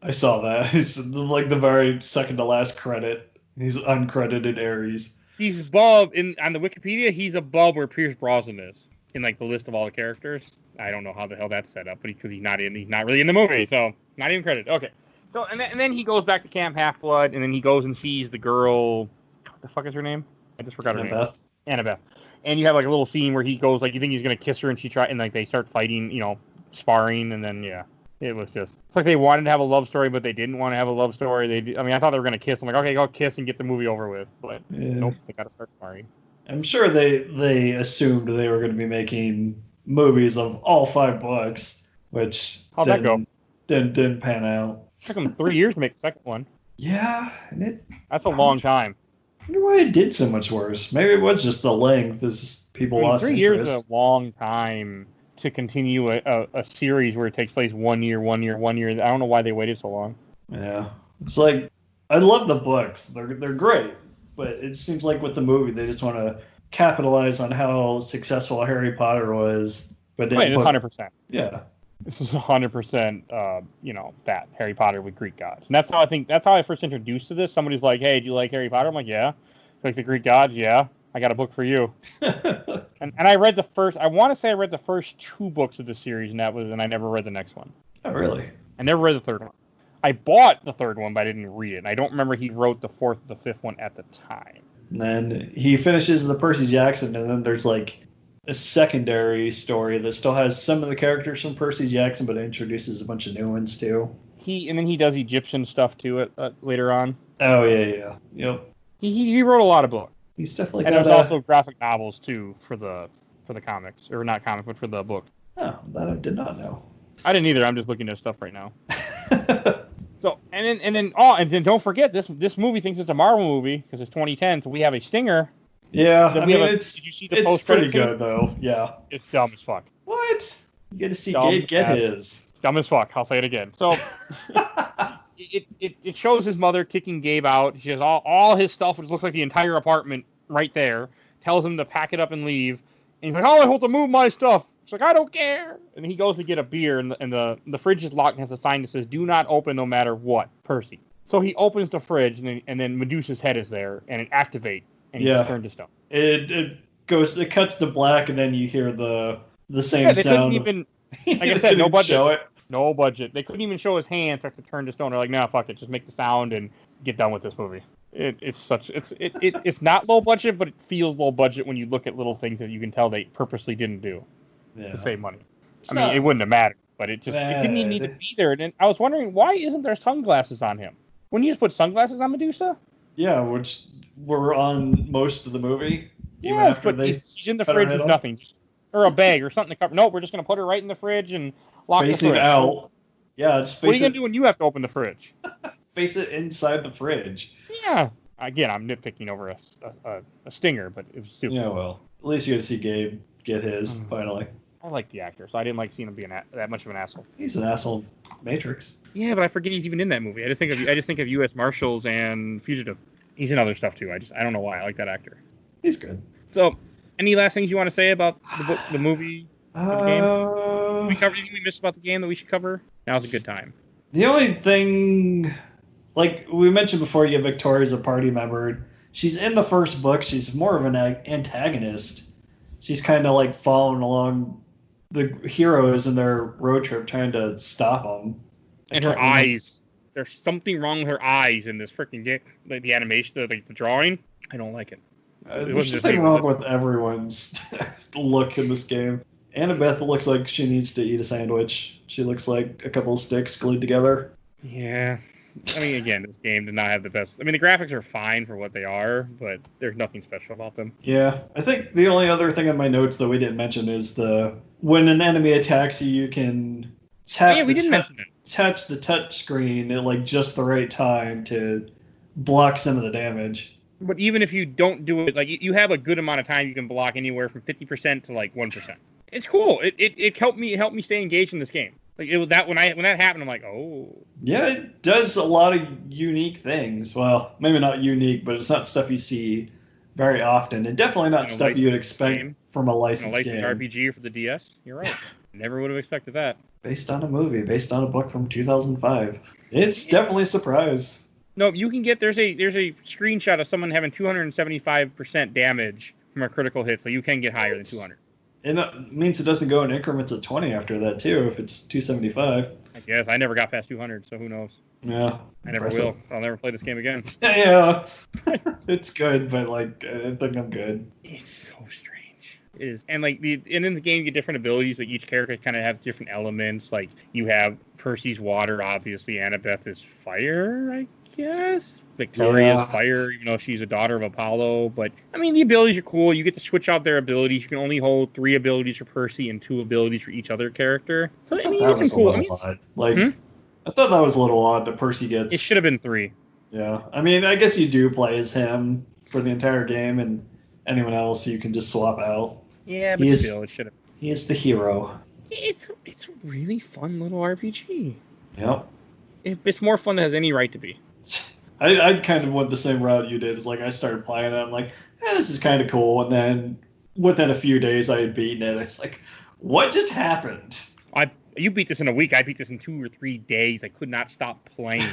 I saw that. He's like the very second to last credit. He's uncredited Ares. He's above on the Wikipedia. He's above where Pierce Brosnan is in like the list of all the characters. I don't know how the hell that's set up, but because he's not really in the movie, so not even credited. Okay, so and then he goes back to Camp Half Blood, and then he goes and sees the girl. What the fuck is her name? I just forgot her name. Annabeth. And you have like a little scene where he goes like you think he's gonna kiss her, and and like they start fighting, sparring, and then it was just it's like they wanted to have a love story, but they didn't want to have a love story. I thought they were gonna kiss. I'm like, okay, go kiss and get the movie over with, but nope, they gotta start sparring. I'm sure they assumed they were gonna be making movies of all 5 books, which how'd that go? Didn't pan out. It took them 3 years to make the second one. Yeah, and that's a long time. I wonder why it did so much worse. Maybe it was just the length. As people lost 3 interest. years is a long time to continue a series where it takes place 1 year. I don't know why they waited so long. Yeah, it's like I love the books. They're great, but it seems like with the movie they just want to capitalize on how successful Harry Potter was. But 100%. Yeah. This is 100%, that Harry Potter with Greek gods, and that's how I first introduced to this. Somebody's like, "Hey, do you like Harry Potter?" I'm like, "Yeah." Like the Greek gods, yeah. I got a book for you. and I read the first. I want to say I read the first 2 books of the series, and I never read the next one. Oh, really? I never read the third one. I bought the third one, but I didn't read it. And I don't remember he wrote the 4th or the 5th one at the time. And then he finishes the Percy Jackson, and then there's like a secondary story that still has some of the characters from Percy Jackson, but it introduces a bunch of new ones too. And then he does Egyptian stuff too later on. Oh yeah. Yep. He wrote a lot of books. He's definitely and there's also graphic novels too for the comics, or not comic, but for the book. Oh, that I did not know. I didn't either. I'm just looking at stuff right now. So and then don't forget this movie thinks it's a Marvel movie because it's 2010, so we have a stinger. Yeah, did you see the it's pretty good though. Yeah, it's dumb as fuck. What? You get to see Gabe get his. Dumb as fuck. I'll say it again. So it shows his mother kicking Gabe out. She has all his stuff, which looks like the entire apartment right there. Tells him to pack it up and leave. And he's like, "Oh, I want to move my stuff." She's like, "I don't care." And he goes to get a beer, and the fridge is locked and has a sign that says, "Do not open no matter what, Percy." So he opens the fridge, and then Medusa's head is there, and it activates. And he just turned to stone. It cuts to black, and then you hear the same they sound. Couldn't even, like I said, no budget. Show it. No budget. They couldn't even show his hand to turn to stone. They're like, "No, fuck it, just make the sound and get done with this movie." It's not low budget, but it feels low budget when you look at little things that you can tell they purposely didn't do to save money. It wouldn't have mattered, but it didn't even need to be there. And I was wondering, why isn't there sunglasses on him? Wouldn't you just put sunglasses on Medusa? Yeah, which were on most of the movie. Yes, but he's in the fridge with nothing. Or a bag or something to cover. Nope, we're just going to put her right in the fridge and lock the fridge. Facing out. Yeah, just face it. What are you going to do when you have to open the fridge? Face it inside the fridge. Yeah. Again, I'm nitpicking over a stinger, but it was stupid. Yeah, well, at least you get to see Gabe get his, finally. I like the actor, so I didn't like seeing him being that much of an asshole. He's an asshole Matrix. Yeah, but I forget he's even in that movie. I just think of U.S. Marshals and Fugitive. He's in other stuff too. I don't know why. I like that actor. He's good. So, any last things you want to say about the book, the movie, the game? We covered anything we missed about the game that we should cover? Now's a good time. The only thing, like we mentioned before, you have Victoria's a party member. She's in the first book. She's more of an antagonist. She's kind of like following along the heroes in their road trip, trying to stop them. And her eyes. There's something wrong with her eyes in this freaking game. Like the animation, the drawing. I don't like it. There's something wrong with everyone's look in this game. Annabeth looks like she needs to eat a sandwich. She looks like a couple of sticks glued together. Yeah. Again, this game did not have the best... the graphics are fine for what they are, but there's nothing special about them. Yeah. I think the only other thing in my notes that we didn't mention is when an enemy attacks you, you can tap we didn't mention it. Touch the touch screen at like just the right time to blocks some of the damage. But even if you don't do it, like you have a good amount of time, you can block anywhere from 50% to like 1%. It's cool. It helped me stay engaged in this game. Like it was that when that happened, I'm like, oh. Yeah, it does a lot of unique things. Well, maybe not unique, but it's not stuff you see very often, and definitely not stuff you'd expect from a licensed game. RPG for the DS. You're right. Never would have expected that. Based on a movie, based on a book from 2005. It's definitely a surprise. No, you can get there's a screenshot of someone having 275% damage from a critical hit, so you can get higher than 200. And that means it doesn't go in increments of 20 after that too. If it's 275. I guess I never got past 200, so who knows? Yeah, I never will. I'll never play this game again. Yeah, it's good, but like I think I'm good. It's so strange. It is, and like and in the game you get different abilities. Like each character kind of have different elements. Like you have Percy's water, obviously. Annabeth is fire, I guess. Victoria's fire, even though she's a daughter of Apollo. But I mean, the abilities are cool. You get to switch out their abilities. You can only hold 3 abilities for Percy and 2 abilities for each other character. So I mean, it's cool. I thought that was a little odd that Percy gets. It should have been 3. Yeah, I mean, I guess you do play as him for the entire game, and anyone else you can just swap out. Yeah, but still, it should have. He is the hero. It's a really fun little RPG. Yep. It's more fun than it has any right to be. I kind of went the same route you did. It's like I started playing it. I'm like, this is kind of cool. And then within a few days, I had beaten it. It's like, what just happened? You beat this in a week. I beat this in 2 or 3 days. I could not stop playing.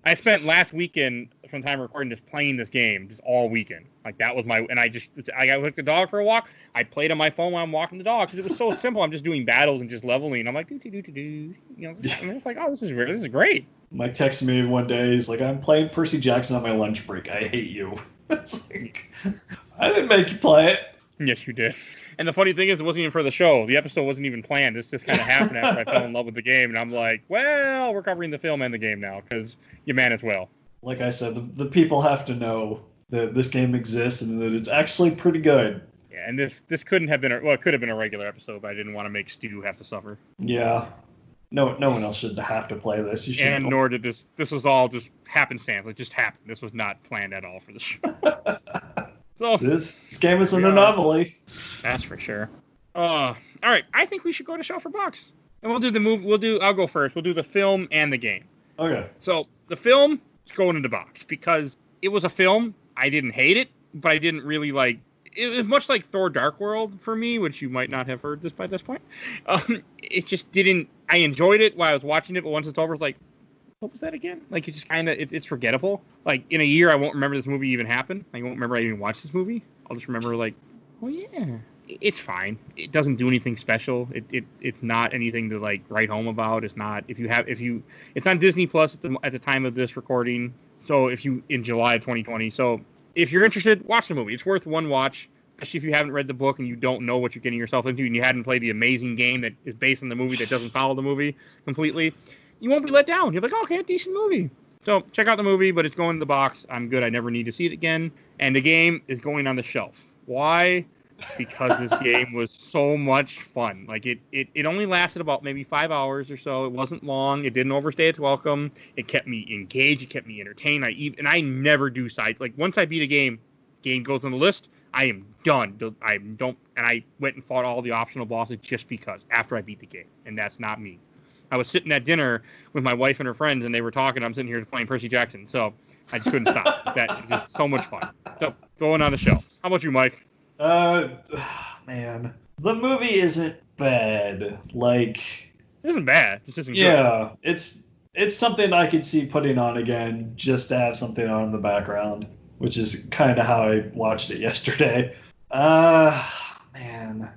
I spent last weekend from time recording just playing this game just all weekend. Like that was I took the dog for a walk. I played on my phone while I'm walking the dog because it was so simple. I'm just doing battles and just leveling. I'm like, do. You know, I'm just like, oh, this is great. Mike texted me one day. He's like, I'm playing Percy Jackson on my lunch break. I hate you. It's like, I didn't make you play it. Yes, you did. And the funny thing is, it wasn't even for the show. The episode wasn't even planned. This just kind of happened after I fell in love with the game. And I'm like, well, we're covering the film and the game now because you man as well. Like I said, the people have to know that this game exists and that it's actually pretty good. Yeah, and this couldn't have been it could have been a regular episode, but I didn't want to make Stu have to suffer. Yeah. No one else should have to play this. Nor did this. This was all just happenstance. It just happened. This was not planned at all for the show. So this game is an anomaly. That's for sure. All right. I think we should go to Shelf or Box. And we'll do the move. I'll go first. We'll do the film and the game. Okay. So the film is going in the box because it was a film. I didn't hate it, but I didn't really like. It was much like Thor: Dark World for me, which you might not have heard this by this point. It just didn't. I enjoyed it while I was watching it, but once it's over, it's like, what was that again? Like, it's just kind of, it's forgettable. Like, in a year, I won't remember this movie even happened. I won't remember I even watched this movie. I'll just remember, like, oh, yeah. It's fine. It doesn't do anything special. It's not anything to, like, write home about. It's not, it's on Disney Plus at the time of this recording. So, in July of 2020. So, if you're interested, watch the movie. It's worth one watch, especially if you haven't read the book and you don't know what you're getting yourself into and you hadn't played the amazing game that is based on the movie that doesn't follow the movie completely. You won't be let down. You're like, oh, okay, decent movie. So check out the movie, but it's going in the box. I'm good. I never need to see it again. And the game is going on the shelf. Why? Because this game was so much fun. Like it only lasted about maybe 5 hours or so. It wasn't long. It didn't overstay its welcome. It kept me engaged. It kept me entertained. I never do sides. Like once I beat a game goes on the list. I am done. And I went and fought all the optional bosses just because after I beat the game, and that's not me. I was sitting at dinner with my wife and her friends, and they were talking. I'm sitting here playing Percy Jackson, so I just couldn't stop. That just so much fun. So going on the show. How about you, Mike? Man, the movie isn't bad. Like, it isn't bad. It just isn't good. It's something I could see putting on again just to have something on in the background, which is kind of how I watched it yesterday. Man.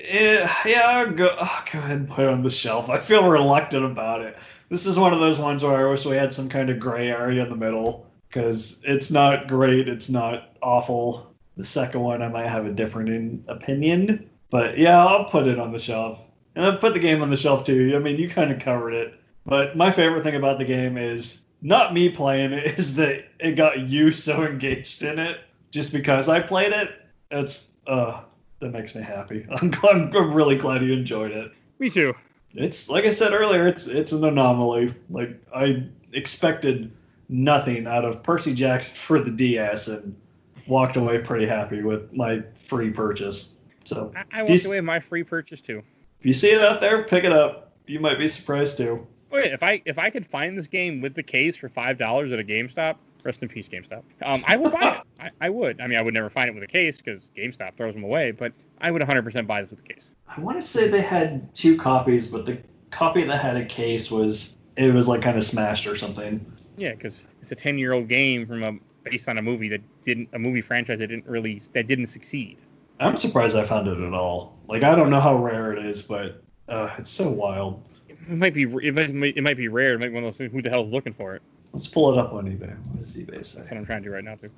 I'll go ahead and put it on the shelf. I feel reluctant about it. This is one of those ones where I wish we had some kind of gray area in the middle, because it's not great, it's not awful. The second one, I might have a different opinion, but yeah, I'll put it on the shelf. And I'll put the game on the shelf too. I mean, you kind of covered it. But my favorite thing about the game is not me playing it, is that it got you so engaged in it just because I played it. That makes me happy. I'm really glad you enjoyed it. Me too. It's like I said earlier, it's an anomaly. Like I expected nothing out of Percy Jackson for the DS and walked away pretty happy with my free purchase. So I walked away with my free purchase too. If you see it out there, pick it up. You might be surprised too. Oh yeah, if I could find this game with the case for $5 at a GameStop, rest in peace GameStop, I would buy it. I would. I mean, I would never find it with a case because GameStop throws them away, but I would 100% buy this with a case. I want to say they had 2 copies, but the copy that had a case was like kind of smashed or something. Yeah, because it's a 10-year-old game based on a movie a movie franchise that didn't succeed. I'm surprised I found it at all. Like, I don't know how rare it is, but it's so wild. It might be rare. It might be one of those things. Who the hell's looking for it? Let's pull it up on eBay. What does eBay say? That's what I'm trying to do right now too.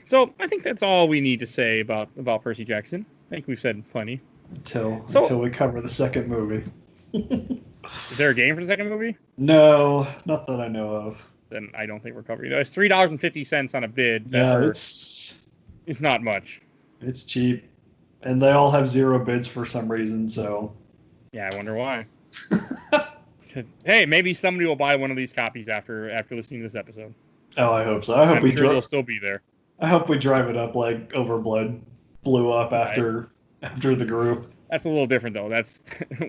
So I think that's all we need to say about Percy Jackson. I think we've said plenty. Until we cover the second movie. Is there a game for the second movie? No, not that I know of. Then I don't think we're covering it. It's $3.50 on a bid. Yeah, it's not much. It's cheap, and they all have 0 bids for some reason. So yeah, I wonder why. Hey, maybe somebody will buy one of these copies after listening to this episode. Oh, I hope so. I hope I'm sure they'll still be there. I hope we drive it up like Overblood blew up after the group. That's a little different though.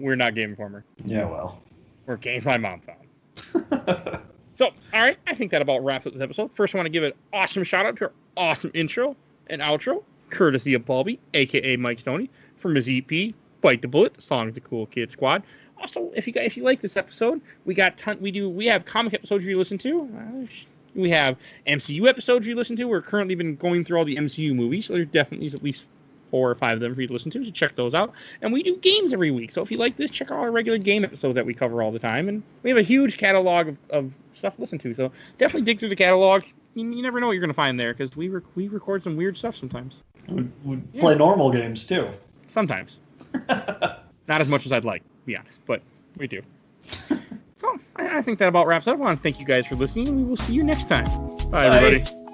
We're not Game Informer. Yeah, well, we're games my mom found. So, all right, I think that about wraps up this episode. First, I want to give an awesome shout out to our awesome intro and outro, courtesy of Balby, aka Mike Stoney, from his EP Bite the Bullet. The song is the Cool Kid Squad. Also, if you like this episode, we have comic episodes you listen to. We have MCU episodes you listen to. We're currently been going through all the MCU movies, so there's definitely at least 4 or 5 of them for you to listen to. So check those out. And we do games every week. So if you like this, check out our regular game episodes that we cover all the time. And we have a huge catalog of stuff to listen to. So definitely dig through the catalog. You never know what you're going to find there because we record some weird stuff sometimes. We play normal games too. Sometimes. Not as much as I'd like, to be honest, but we do. So I think that about wraps up. I want to thank you guys for listening, and we will see you next time. Bye. Everybody.